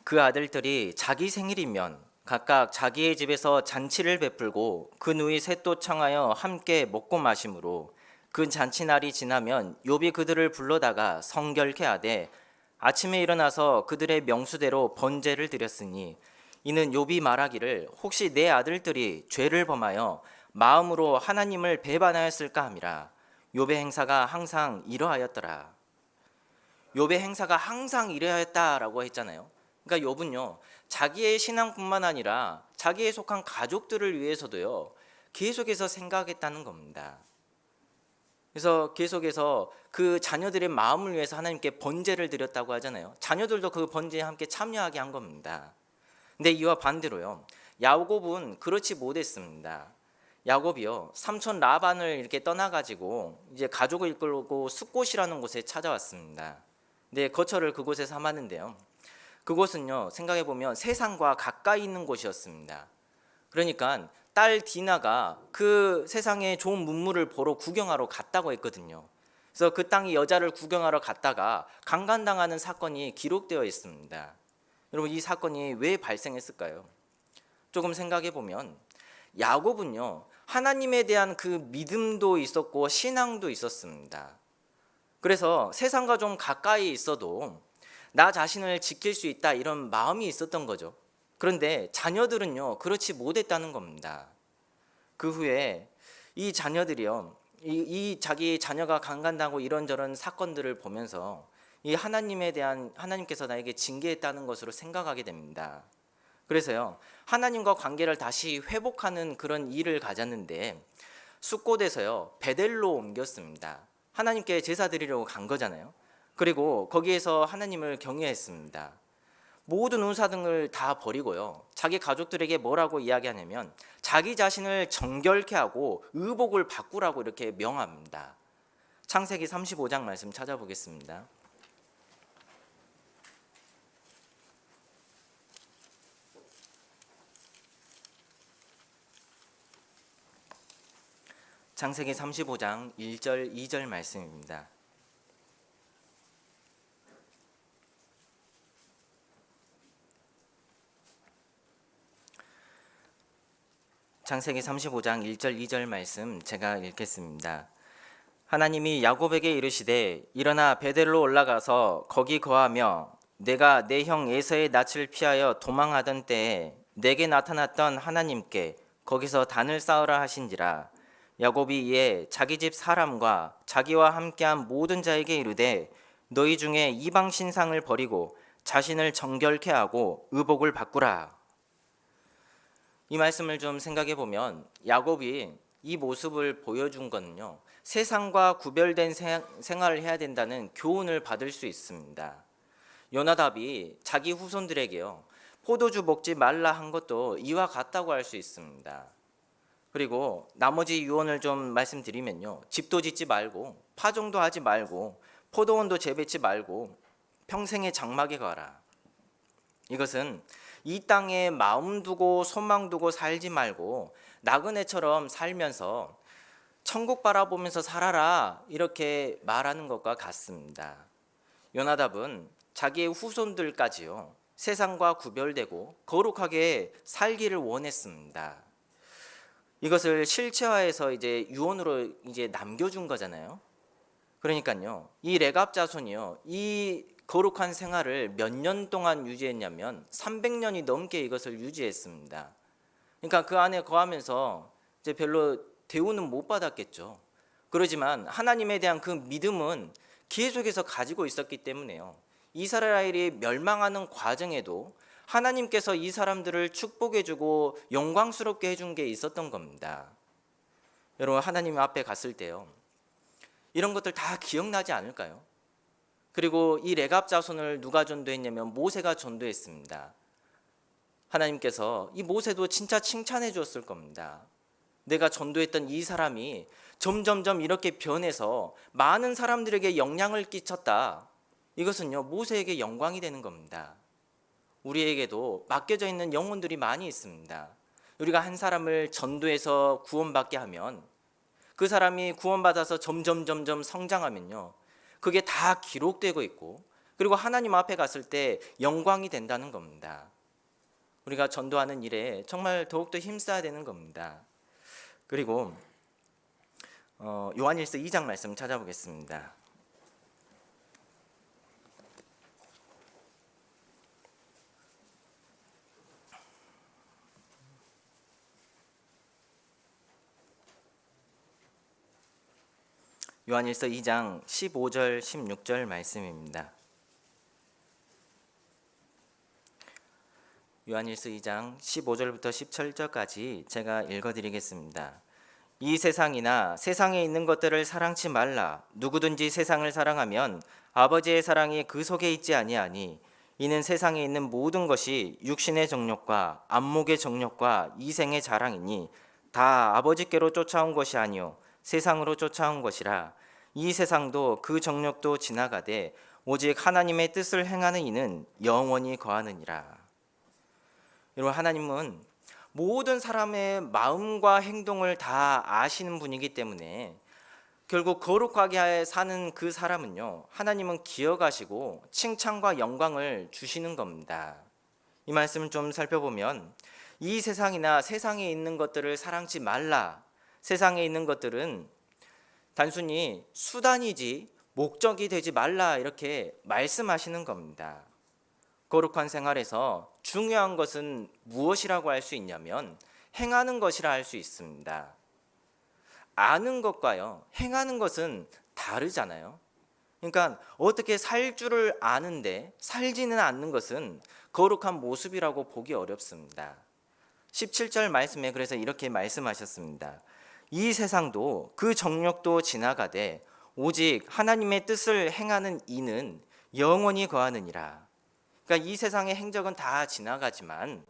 그 아들들이 자기 생일이면 각각 자기의 집에서 잔치를 베풀고 그 누이 셋도 청하여 함께 먹고 마심으로 그 잔치날이 지나면 욥이 그들을 불러다가 성결케 하되 아침에 일어나서 그들의 명수대로 번제를 드렸으니 이는 욥이 말하기를 혹시 내 아들들이 죄를 범하여 마음으로 하나님을 배반하였을까 함이라. 욥의 행사가 항상 이러하였더라. 욥의 행사가 항상 이러하였다라고 했잖아요. 그러니까 욥은요 자기의 신앙뿐만 아니라 자기에 속한 가족들을 위해서도요 계속해서 생각했다는 겁니다. 그래서 계속해서 그 자녀들의 마음을 위해서 하나님께 번제를 드렸다고 하잖아요. 자녀들도 그 번제에 함께 참여하게 한 겁니다. 근데 이와 반대로요 야곱은 그렇지 못했습니다. 야곱이요 삼촌 라반을 이렇게 떠나가지고 이제 가족을 이끌고 숫곳이라는 곳에 찾아왔습니다. 근데 거처를 그곳에 삼았는데요 그곳은요 생각해 보면 세상과 가까이 있는 곳이었습니다. 그러니까 딸 디나가 그 세상의 좋은 문물을 보러 구경하러 갔다고 했거든요. 그래서 그 땅의 여자를 구경하러 갔다가 강간당하는 사건이 기록되어 있습니다. 여러분 이 사건이 왜 발생했을까요? 조금 생각해 보면 야곱은요 하나님에 대한 그 믿음도 있었고 신앙도 있었습니다. 그래서 세상과 좀 가까이 있어도 나 자신을 지킬 수 있다 이런 마음이 있었던 거죠. 그런데 자녀들은요 그렇지 못했다는 겁니다. 그 후에 이 자녀들이요 이 자기 자녀가 강간당하고 이런저런 사건들을 보면서 이 하나님에 대한 하나님께서 나에게 징계했다는 것으로 생각하게 됩니다. 그래서요 하나님과 관계를 다시 회복하는 그런 일을 가졌는데 숫곳에서요 베델로 옮겼습니다. 하나님께 제사 드리려고 간 거잖아요. 그리고 거기에서 하나님을 경외했습니다. 모든 은사 등을 다 버리고요 자기 가족들에게 뭐라고 이야기하냐면 자기 자신을 정결케 하고 의복을 바꾸라고 이렇게 명합니다. 창세기 35장 말씀 찾아보겠습니다. 창세기 35장 1절 2절 말씀입니다. 창세기 35장 1절 2절 말씀 제가 읽겠습니다. 하나님이 야곱에게 이르시되 일어나 베델로 올라가서 거기 거하며 내가 내 형 에서의 낯을 피하여 도망하던 때에 내게 나타났던 하나님께 거기서 단을 쌓으라 하신지라. 야곱이 이에 자기 집 사람과 자기와 함께한 모든 자에게 이르되 너희 중에 이방 신상을 버리고 자신을 정결케 하고 의복을 바꾸라. 이 말씀을 좀 생각해 보면 야곱이 이 모습을 보여준 거는요, 세상과 구별된 생활을 해야 된다는 교훈을 받을 수 있습니다. 요나답이 자기 후손들에게요, 포도주 먹지 말라 한 것도 이와 같다고 할 수 있습니다. 그리고 나머지 유언을 좀 말씀드리면요, 집도 짓지 말고 파종도 하지 말고 포도원도 재배치 말고 평생의 장막에 가라. 이것은 이 땅에 마음 두고 소망 두고 살지 말고 나그네처럼 살면서 천국 바라보면서 살아라, 이렇게 말하는 것과 같습니다. 요나답은 자기의 후손들까지요, 세상과 구별되고 거룩하게 살기를 원했습니다. 이것을 실체화해서 이제 유언으로 이제 남겨준 거잖아요. 그러니까요, 이 레갑 자손이요, 이 거룩한 생활을 몇 년 동안 유지했냐면 300년이 넘게 이것을 유지했습니다. 그러니까 그 안에 거하면서 이제 별로 대우는 못 받았겠죠. 그러지만 하나님에 대한 그 믿음은 계속해서 가지고 있었기 때문에요, 이스라엘이 멸망하는 과정에도 하나님께서 이 사람들을 축복해주고 영광스럽게 해준 게 있었던 겁니다. 여러분, 하나님 앞에 갔을 때요, 이런 것들 다 기억나지 않을까요? 그리고 이 레갑 자손을 누가 전도했냐면 모세가 전도했습니다. 하나님께서 이 모세도 진짜 칭찬해 주었을 겁니다. 내가 전도했던 이 사람이 점점점 이렇게 변해서 많은 사람들에게 영향을 끼쳤다. 이것은요, 모세에게 영광이 되는 겁니다. 우리에게도 맡겨져 있는 영혼들이 많이 있습니다. 우리가 한 사람을 전도해서 구원받게 하면 그 사람이 구원받아서 점점 성장하면요, 그게 다 기록되고 있고, 그리고 하나님 앞에 갔을 때 영광이 된다는 겁니다. 우리가 전도하는 일에 정말 더욱더 힘써야 되는 겁니다. 그리고 요한일서 2장 말씀 찾아보겠습니다. 요한일서 2장 15절 16절 말씀입니다. 요한일서 2장 15절부터 17절까지 제가 읽어드리겠습니다. 이 세상이나 세상에 있는 것들을 사랑치 말라. 누구든지 세상을 사랑하면 아버지의 사랑이 그 속에 있지 아니하니 이는 세상에 있는 모든 것이 육신의 정욕과 안목의 정욕과 이생의 자랑이니 다 아버지께로 쫓아온 것이 아니요 세상으로 쫓아온 것이라. 이 세상도 그 정욕도 지나가되 오직 하나님의 뜻을 행하는 이는 영원히 거하느니라. 여러분, 하나님은 모든 사람의 마음과 행동을 다 아시는 분이기 때문에 결국 거룩하게 사는 그 사람은요, 하나님은 기억하시고 칭찬과 영광을 주시는 겁니다. 이 말씀을 좀 살펴보면 이 세상이나 세상에 있는 것들을 사랑치 말라. 세상에 있는 것들은 단순히 수단이지 목적이 되지 말라, 이렇게 말씀하시는 겁니다. 거룩한 생활에서 중요한 것은 무엇이라고 할 수 있냐면 행하는 것이라 할 수 있습니다. 아는 것과요, 행하는 것은 다르잖아요. 그러니까 어떻게 살 줄을 아는데 살지는 않는 것은 거룩한 모습이라고 보기 어렵습니다. 17절 말씀에 그래서 이렇게 말씀하셨습니다. 이 세상도 그 정욕도 지나가되 오직 하나님의 뜻을 행하는 이는 영원히 거하느니라. 그러니까 이 세상의 행적은 다 지나가지만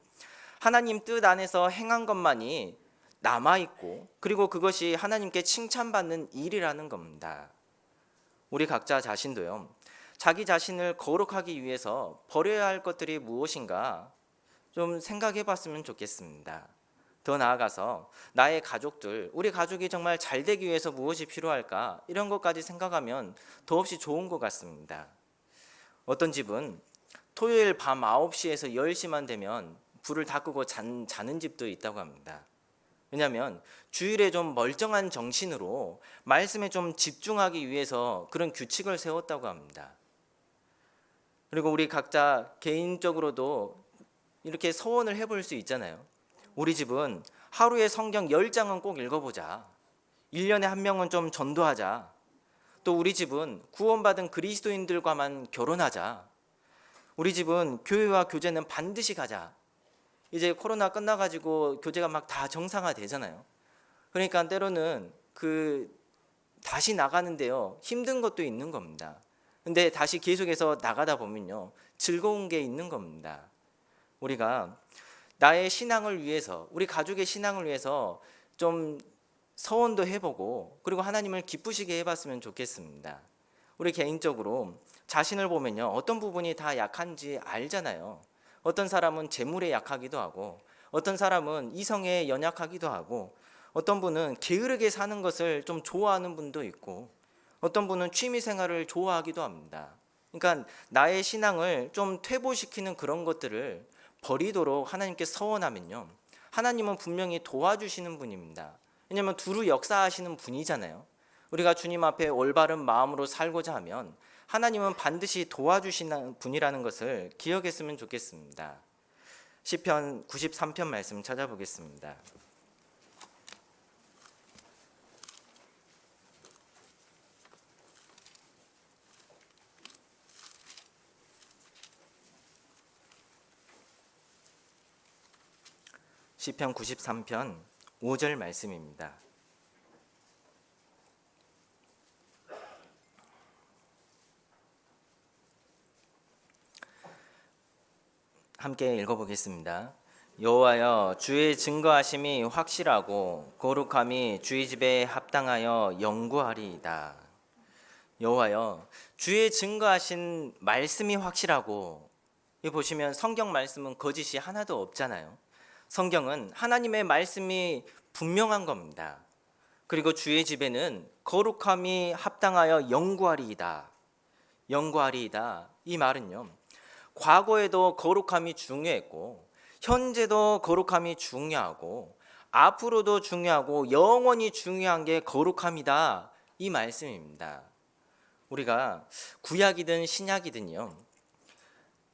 하나님 뜻 안에서 행한 것만이 남아있고, 그리고 그것이 하나님께 칭찬받는 일이라는 겁니다. 우리 각자 자신도요, 자기 자신을 거룩하기 위해서 버려야 할 것들이 무엇인가 좀 생각해 봤으면 좋겠습니다. 더 나아가서 나의 가족들, 우리 가족이 정말 잘 되기 위해서 무엇이 필요할까, 이런 것까지 생각하면 더없이 좋은 것 같습니다. 어떤 집은 토요일 밤 9시에서 10시만 되면 불을 다 끄고 자는 집도 있다고 합니다. 왜냐하면 주일에 좀 멀쩡한 정신으로 말씀에 좀 집중하기 위해서 그런 규칙을 세웠다고 합니다. 그리고 우리 각자 개인적으로도 이렇게 서원을 해볼 수 있잖아요. 우리 집은 하루에 성경 10장은 꼭 읽어보자. 1년에 한 명은 좀 전도하자. 또 우리 집은 구원받은 그리스도인들과만 결혼하자. 우리 집은 교회와 교제는 반드시 가자. 이제 코로나 끝나가지고 교제가 막 다 정상화되잖아요. 그러니까 때로는 다시 나가는데요, 힘든 것도 있는 겁니다. 근데 다시 계속해서 나가다 보면요, 즐거운 게 있는 겁니다. 우리가 나의 신앙을 위해서, 우리 가족의 신앙을 위해서 좀 서원도 해보고, 그리고 하나님을 기쁘시게 해봤으면 좋겠습니다. 우리 개인적으로 자신을 보면요, 어떤 부분이 다 약한지 알잖아요. 어떤 사람은 재물에 약하기도 하고, 어떤 사람은 이성에 연약하기도 하고, 어떤 분은 게으르게 사는 것을 좀 좋아하는 분도 있고, 어떤 분은 취미 생활을 좋아하기도 합니다. 그러니까 나의 신앙을 좀 퇴보시키는 그런 것들을 버리도록 하나님께 서원하면요, 하나님은 분명히 도와주시는 분입니다. 왜냐하면 두루 역사하시는 분이잖아요. 우리가 주님 앞에 올바른 마음으로 살고자 하면 하나님은 반드시 도와주시는 분이라는 것을 기억했으면 좋겠습니다. 시편 93편 말씀 찾아보겠습니다. 시편 93편 5절 말씀입니다. 함께 읽어보겠습니다. 여호와여, 주의 증거하심이 확실하고 거룩함이 주의 집에 합당하여 영구하리이다. 여호와여, 주의 증거하신 말씀이 확실하고, 이 보시면 성경 말씀은 거짓이 하나도 없잖아요. 성경은 하나님의 말씀이 분명한 겁니다. 그리고 주의 집에는 거룩함이 합당하여 영구하리이다. 영구하리이다. 이 말은요, 과거에도 거룩함이 중요했고, 현재도 거룩함이 중요하고, 앞으로도 중요하고, 영원히 중요한 게 거룩함이다. 이 말씀입니다. 우리가 구약이든 신약이든요,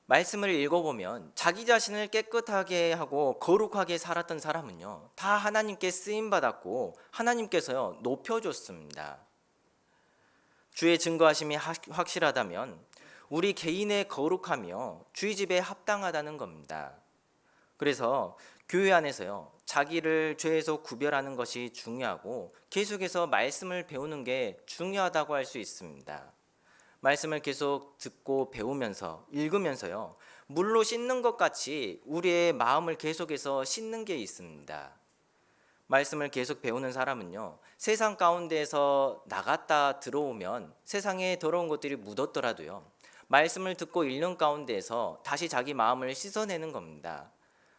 말씀을 읽어보면 자기 자신을 깨끗하게 하고 거룩하게 살았던 사람은요, 다 하나님께 쓰임받았고 하나님께서요, 높여줬습니다. 주의 증거하심이 확실하다면 우리 개인의 거룩함이요, 주의 집에 합당하다는 겁니다. 그래서 교회 안에서요, 자기를 죄에서 구별하는 것이 중요하고 계속해서 말씀을 배우는 게 중요하다고 할 수 있습니다. 말씀을 계속 듣고 배우면서 읽으면서요, 물로 씻는 것 같이 우리의 마음을 계속해서 씻는 게 있습니다. 말씀을 계속 배우는 사람은요, 세상 가운데에서 나갔다 들어오면 세상에 더러운 것들이 묻었더라도요, 말씀을 듣고 읽는 가운데에서 다시 자기 마음을 씻어내는 겁니다.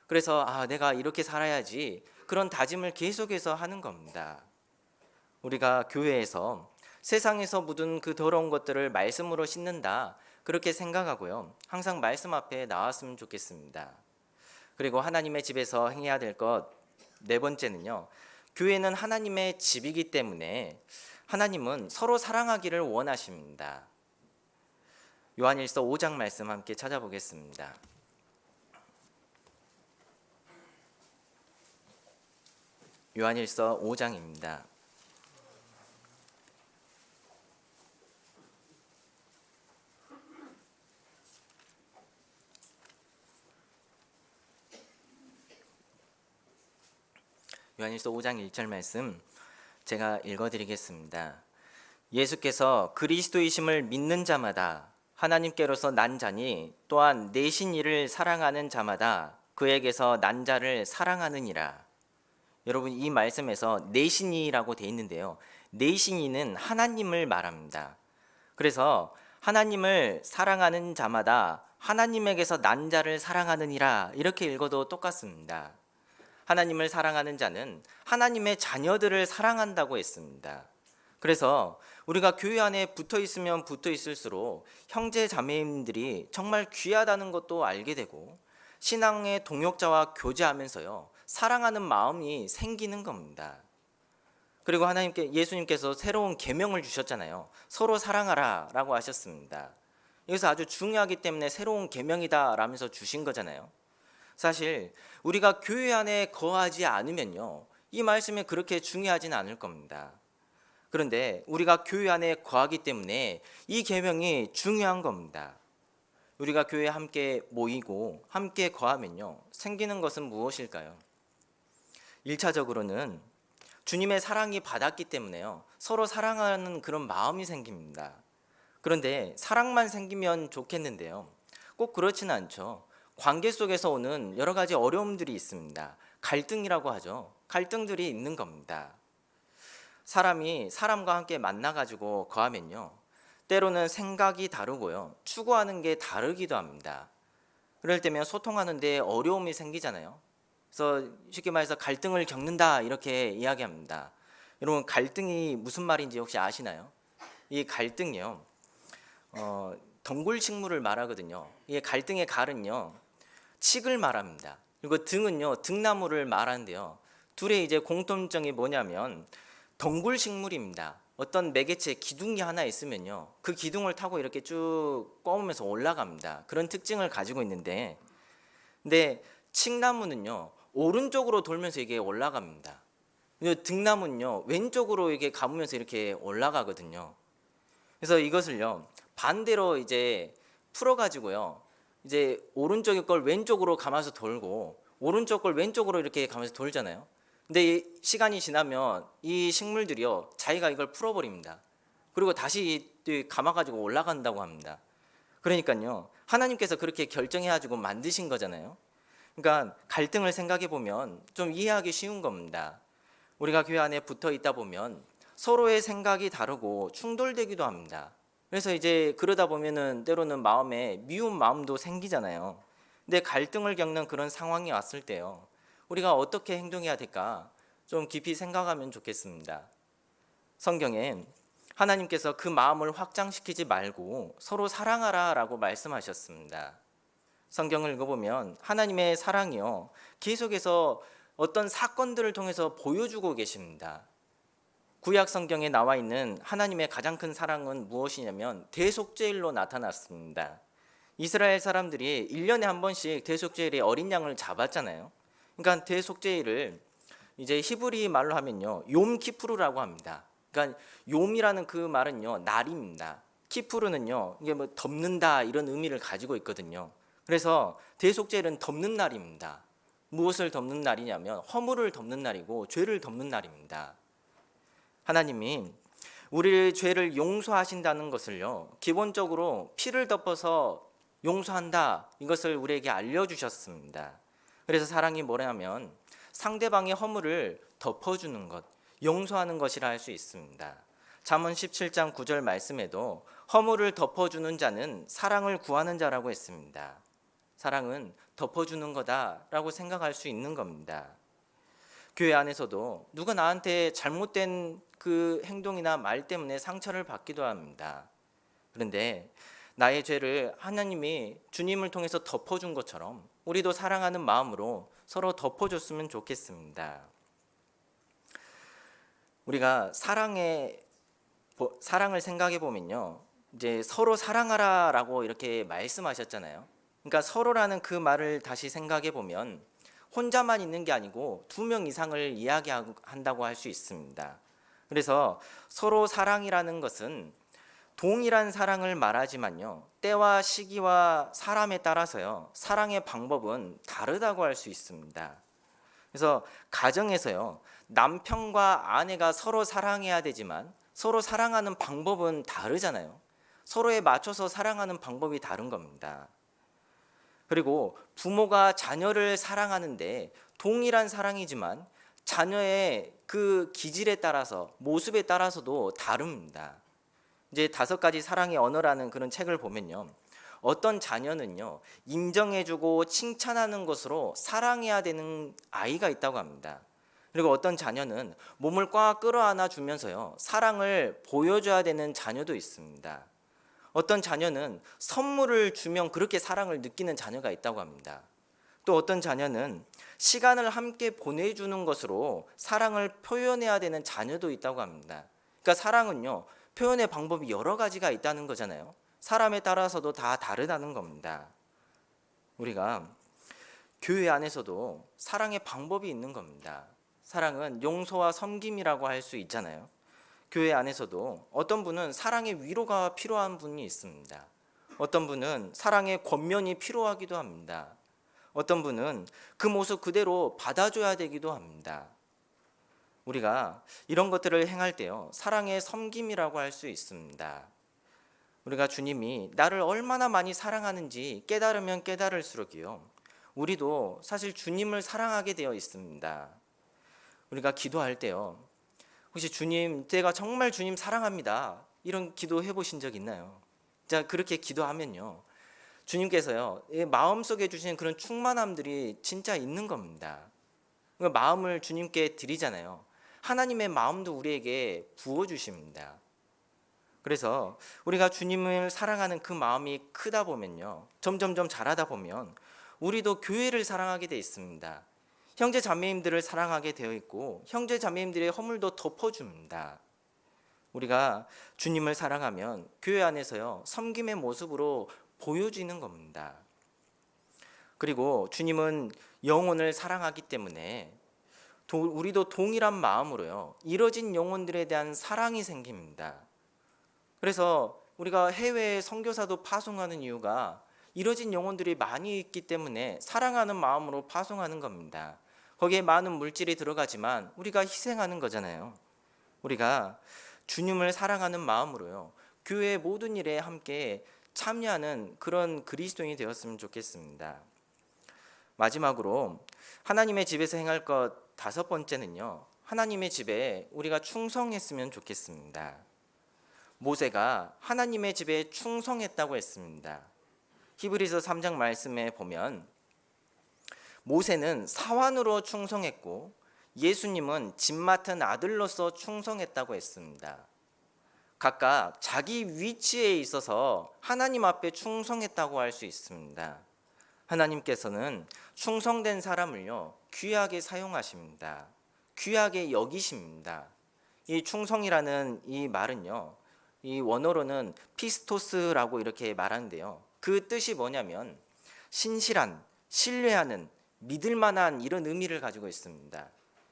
그래서 내가 이렇게 살아야지, 그런 다짐을 계속해서 하는 겁니다. 우리가 교회에서 세상에서 묻은 그 더러운 것들을 말씀으로 씻는다, 그렇게 생각하고요, 항상 말씀 앞에 나왔으면 좋겠습니다. 그리고 하나님의 집에서 행해야 될 것 네 번째는요, 교회는 하나님의 집이기 때문에 하나님은 서로 사랑하기를 원하십니다. 요한일서 5장 말씀 함께 찾아보겠습니다. 요한일서 5장입니다. 요한일서 5장 1절 말씀 제가 읽어드리겠습니다. 예수께서 그리스도이심을 믿는 자마다 하나님께로서 난 자니, 또한 내신 이를 사랑하는 자마다 그에게서 난 자를 사랑하느니라. 여러분, 이 말씀에서 내신이라고 돼 있는데요, 내신이는 하나님을 말합니다. 그래서 하나님을 사랑하는 자마다 하나님에게서 난 자를 사랑하느니라, 이렇게 읽어도 똑같습니다. 하나님을 사랑하는 자는 하나님의 자녀들을 사랑한다고 했습니다. 그래서 우리가 교회 안에 붙어 있으면 붙어 있을수록 형제 자매님들이 정말 귀하다는 것도 알게 되고, 신앙의 동역자와 교제하면서요, 사랑하는 마음이 생기는 겁니다. 그리고 예수님께서 새로운 계명을 주셨잖아요. 서로 사랑하라 라고 하셨습니다. 이것은 아주 중요하기 때문에 새로운 계명이다 라면서 주신 거잖아요. 사실 우리가 교회 안에 거하지 않으면요, 이 말씀이 그렇게 중요하진 않을 겁니다. 그런데 우리가 교회 안에 거하기 때문에 이 계명이 중요한 겁니다. 우리가 교회에 함께 모이고 함께 거하면요, 생기는 것은 무엇일까요? 1차적으로는 주님의 사랑이 받았기 때문에요, 서로 사랑하는 그런 마음이 생깁니다. 그런데 사랑만 생기면 좋겠는데요, 꼭 그렇지는 않죠. 관계 속에서 오는 여러 가지 어려움들이 있습니다. 갈등이라고 하죠. 갈등들이 있는 겁니다. 사람이 사람과 함께 만나가지고 거하면요, 때로는 생각이 다르고요, 추구하는 게 다르기도 합니다. 그럴 때면 소통하는데 어려움이 생기잖아요. 그래서 쉽게 말해서 갈등을 겪는다 이렇게 이야기합니다. 여러분, 갈등이 무슨 말인지 혹시 아시나요? 이 갈등이요, 덩굴 식물을 말하거든요. 이 갈등의 갈은요, 칡을 말합니다. 그리고 등은요, 등나무를 말하는데요, 둘의 이제 공통점이 뭐냐면 덩굴 식물입니다. 어떤 매개체 기둥이 하나 있으면요, 그 기둥을 타고 이렇게 쭉 꺾으면서 올라갑니다. 그런 특징을 가지고 있는데, 근데 칡나무는요, 오른쪽으로 돌면서 이게 올라갑니다. 등나무는요, 왼쪽으로 이렇게 감으면서 이렇게 올라가거든요. 그래서 이것을요, 반대로 이제 풀어가지고요, 이제 오른쪽 걸 왼쪽으로 감아서 돌고 오른쪽 걸 왼쪽으로 이렇게 감아서 돌잖아요. 근데 이 시간이 지나면 이 식물들이요, 자기가 이걸 풀어버립니다. 그리고 다시 감아가지고 올라간다고 합니다. 그러니까요, 하나님께서 그렇게 결정해가지고 만드신 거잖아요. 그러니까 갈등을 생각해 보면 좀 이해하기 쉬운 겁니다. 우리가 교회 안에 붙어 있다 보면 서로의 생각이 다르고 충돌되기도 합니다. 그래서 이제 그러다 보면은 때로는 마음에 미운 마음도 생기잖아요. 근데 갈등을 겪는 그런 상황이 왔을 때요, 우리가 어떻게 행동해야 될까 좀 깊이 생각하면 좋겠습니다. 성경에 하나님께서 그 마음을 확장시키지 말고 서로 사랑하라라고 말씀하셨습니다. 성경을 읽어보면 하나님의 사랑이요, 계속해서 어떤 사건들을 통해서 보여주고 계십니다. 구약 성경에 나와 있는 하나님의 가장 큰 사랑은 무엇이냐면 대속죄일로 나타났습니다. 이스라엘 사람들이 1년에 한 번씩 대속죄일에 어린 양을 잡았잖아요. 그러니까 대속죄일을 이제 히브리 말로 하면요, 욤키푸르라고 합니다. 그러니까 욤이라는 그 말은요, 날입니다. 키푸르는요, 이게 뭐 덮는다 이런 의미를 가지고 있거든요. 그래서 대속죄일은 덮는 날입니다. 무엇을 덮는 날이냐면 허물을 덮는 날이고 죄를 덮는 날입니다. 하나님이 우리의 죄를 용서하신다는 것을요, 기본적으로 피를 덮어서 용서한다, 이것을 우리에게 알려주셨습니다. 그래서 사랑이 뭐냐면 상대방의 허물을 덮어주는 것, 용서하는 것이라 할 수 있습니다. 잠언 17장 9절 말씀에도 허물을 덮어주는 자는 사랑을 구하는 자라고 했습니다. 사랑은 덮어주는 거다라고 생각할 수 있는 겁니다. 교회 안에서도 누가 나한테 잘못된 그 행동이나 말 때문에 상처를 받기도 합니다. 그런데 나의 죄를 하나님이 주님을 통해서 덮어준 것처럼 우리도 사랑하는 마음으로 서로 덮어줬으면 좋겠습니다. 우리가 사랑을 생각해 보면요, 이제 서로 사랑하라라고 이렇게 말씀하셨잖아요. 그러니까 서로라는 그 말을 다시 생각해 보면 혼자만 있는 게 아니고 2명 이상을 이야기한다고 할 수 있습니다. 그래서 서로 사랑이라는 것은 동일한 사랑을 말하지만요, 때와 시기와 사람에 따라서요, 사랑의 방법은 다르다고 할 수 있습니다. 그래서 가정에서요, 남편과 아내가 서로 사랑해야 되지만 서로 사랑하는 방법은 다르잖아요. 서로에 맞춰서 사랑하는 방법이 다른 겁니다. 그리고 부모가 자녀를 사랑하는데 동일한 사랑이지만 자녀의 그 기질에 따라서, 모습에 따라서도 다릅니다. 이제 5가지 사랑의 언어라는 그런 책을 보면요, 어떤 자녀는요, 인정해주고 칭찬하는 것으로 사랑해야 되는 아이가 있다고 합니다. 그리고 어떤 자녀는 몸을 꽉 끌어안아 주면서요, 사랑을 보여줘야 되는 자녀도 있습니다. 어떤 자녀는 선물을 주면 그렇게 사랑을 느끼는 자녀가 있다고 합니다. 또 어떤 자녀는 시간을 함께 보내주는 것으로 사랑을 표현해야 되는 자녀도 있다고 합니다. 그러니까 사랑은요, 표현의 방법이 여러 가지가 있다는 거잖아요. 사람에 따라서도 다 다르다는 겁니다. 우리가 교회 안에서도 사랑의 방법이 있는 겁니다. 사랑은 용서와 섬김이라고 할 수 있잖아요. 교회 안에서도 어떤 분은 사랑의 위로가 필요한 분이 있습니다. 어떤 분은 사랑의 권면이 필요하기도 합니다. 어떤 분은 그 모습 그대로 받아줘야 되기도 합니다. 우리가 이런 것들을 행할 때요, 사랑의 섬김이라고 할 수 있습니다. 우리가 주님이 나를 얼마나 많이 사랑하는지 깨달으면 깨달을수록이요, 우리도 사실 주님을 사랑하게 되어 있습니다. 우리가 기도할 때요, 혹시 주님, 제가 정말 주님 사랑합니다, 이런 기도 해보신 적 있나요? 자, 그렇게 기도하면요, 주님께서요, 마음속에 주시는 그런 충만함들이 진짜 있는 겁니다. 마음을 주님께 드리잖아요. 하나님의 마음도 우리에게 부어주십니다. 그래서 우리가 주님을 사랑하는 그 마음이 크다 보면요, 점점점 자라다 보면 우리도 교회를 사랑하게 돼 있습니다. 형제 자매님들을 사랑하게 되어 있고 형제 자매님들의 허물도 덮어줍니다. 우리가 주님을 사랑하면 교회 안에서요, 섬김의 모습으로 보여지는 겁니다. 그리고 주님은 영혼을 사랑하기 때문에 우리도 동일한 마음으로요, 이뤄진 영혼들에 대한 사랑이 생깁니다. 그래서 우리가 해외에 선교사도 파송하는 이유가 이뤄진 영혼들이 많이 있기 때문에 사랑하는 마음으로 파송하는 겁니다. 거기에 많은 물질이 들어가지만 우리가 희생하는 거잖아요. 우리가 주님을 사랑하는 마음으로요, 교회의 모든 일에 함께 참여하는 그런 그리스도인이 되었으면 좋겠습니다. 마지막으로 하나님의 집에서 행할 것 5번째는요, 하나님의 집에 우리가 충성했으면 좋겠습니다. 모세가 하나님의 집에 충성했다고 했습니다. 히브리서 3장 말씀에 보면 모세는 사환으로 충성했고 예수님은 집 맡은 아들로서 충성했다고 했습니다. 각각 자기 위치에 있어서 하나님 앞에 충성했다고 할 수 있습니다. 하나님께서는 충성된 사람을요, 귀하게 사용하십니다. 귀하게 여기십니다. 이 충성이라는 이 말은요, 이 원어로는 피스토스라고 이렇게 말하는데요, 그 뜻이 뭐냐면 신실한, 신뢰하는, 믿을 만한 이런 의미를 가지고 있습니다.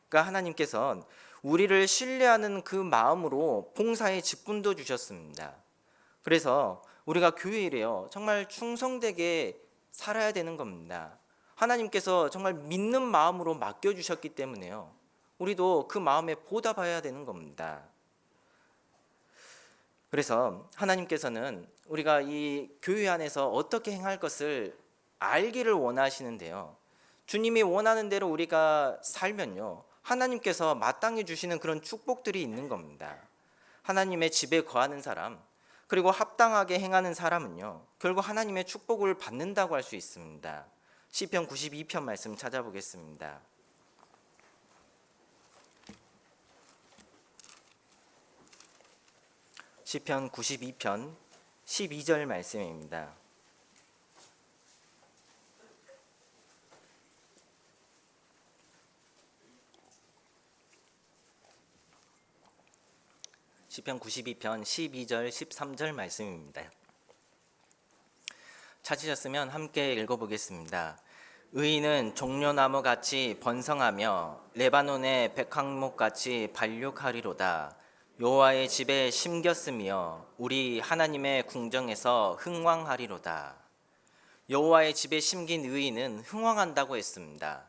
그러니까 하나님께서는 우리를 신뢰하는 그 마음으로 봉사의 직분도 주셨습니다. 그래서 우리가 교회 일에요, 정말 충성되게 살아야 되는 겁니다. 하나님께서 정말 믿는 마음으로 맡겨주셨기 때문에요, 우리도 그 마음에 보답해야 되는 겁니다. 그래서 하나님께서는 우리가 이 교회 안에서 어떻게 행할 것을 알기를 원하시는데요, 주님이 원하는 대로 우리가 살면요, 하나님께서 마땅히 주시는 그런 축복들이 있는 겁니다. 하나님의 집에 거하는 사람, 그리고 합당하게 행하는 사람은요, 결국 하나님의 축복을 받는다고 할 수 있습니다. 시편 92편 말씀 찾아보겠습니다. 시편 92편 12절 말씀입니다. 시편 92편 12절 13절 말씀입니다. 찾으셨으면 함께 읽어보겠습니다. 의인은 종려나무 같이 번성하며 레바논의 백향목 같이 발육하리로다. 여호와의 집에 심겼으며 우리 하나님의 궁정에서 흥왕하리로다. 여호와의 집에 심긴 의인은 흥왕한다고 했습니다.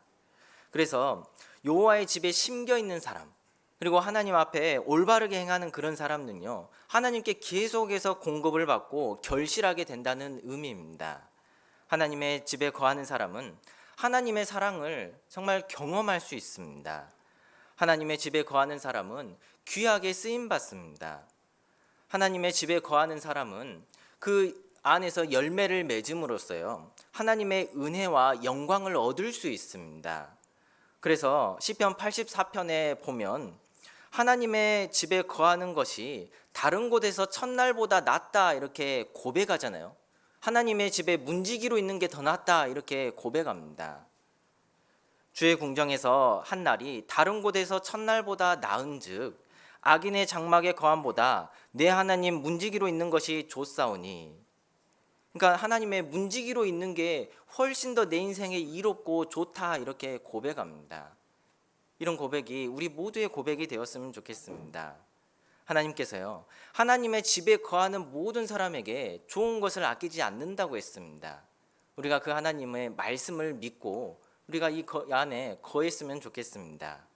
그래서 여호와의 집에 심겨 있는 사람, 그리고 하나님 앞에 올바르게 행하는 그런 사람은요, 하나님께 계속해서 공급을 받고 결실하게 된다는 의미입니다. 하나님의 집에 거하는 사람은 하나님의 사랑을 정말 경험할 수 있습니다. 하나님의 집에 거하는 사람은 귀하게 쓰임 받습니다. 하나님의 집에 거하는 사람은 그 안에서 열매를 맺음으로써요, 하나님의 은혜와 영광을 얻을 수 있습니다. 그래서 시편 84편에 보면 하나님의 집에 거하는 것이 다른 곳에서 첫날보다 낫다 이렇게 고백하잖아요. 하나님의 집에 문지기로 있는 게 더 낫다 이렇게 고백합니다. 주의 궁정에서 한 날이 다른 곳에서 첫날보다 나은즉 악인의 장막의 거함보다 내 하나님 문지기로 있는 것이 좋사오니. 그러니까 하나님의 문지기로 있는 게 훨씬 더 내 인생에 이롭고 좋다 이렇게 고백합니다. 이런 고백이 우리 모두의 고백이 되었으면 좋겠습니다. 하나님께서요, 하나님의 집에 거하는 모든 사람에게 좋은 것을 아끼지 않는다고 했습니다. 우리가 그 하나님의 말씀을 믿고 우리가 이 안에 거했으면 좋겠습니다.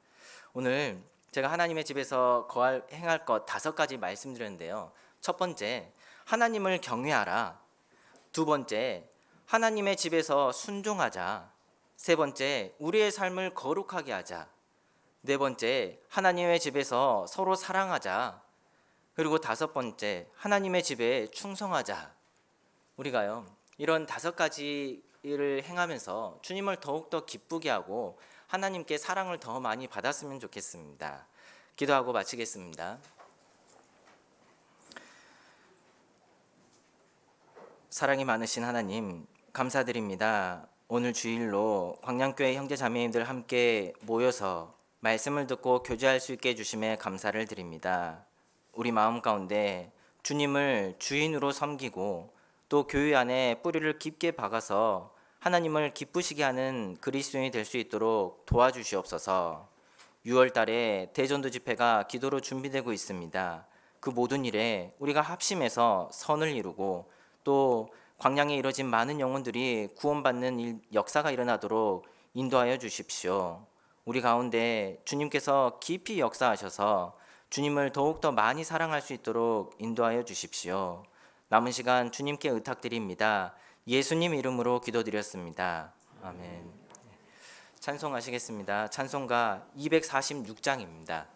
오늘 제가 하나님의 집에서 행할 것 5가지 말씀드렸는데요. 첫 번째, 하나님을 경외하라. 두 번째, 하나님의 집에서 순종하자. 세 번째, 우리의 삶을 거룩하게 하자. 네 번째, 하나님의 집에서 서로 사랑하자. 그리고 5번째, 하나님의 집에 충성하자. 우리가요, 이런 5가지를 행하면서 주님을 더욱더 기쁘게 하고 하나님께 사랑을 더 많이 받았으면 좋겠습니다. 기도하고 마치겠습니다. 사랑이 많으신 하나님, 감사드립니다. 오늘 주일로 광양교회 형제자매님들 함께 모여서 말씀을 듣고 교제할 수 있게 해주심에 감사를 드립니다. 우리 마음 가운데 주님을 주인으로 섬기고 또 교회 안에 뿌리를 깊게 박아서 하나님을 기쁘시게 하는 그리스도인이 될 수 있도록 도와주시옵소서. 6월 달에 대전도 집회가 기도로 준비되고 있습니다. 그 모든 일에 우리가 합심해서 선을 이루고 또 광양에 이뤄진 많은 영혼들이 구원받는 역사가 일어나도록 인도하여 주십시오. 우리 가운데 주님께서 깊이 역사하셔서 주님을 더욱더 많이 사랑할 수 있도록 인도하여 주십시오. 남은 시간 주님께 의탁드립니다. 예수님 이름으로 기도드렸습니다. 아멘. 찬송하시겠습니다. 찬송가 246장입니다.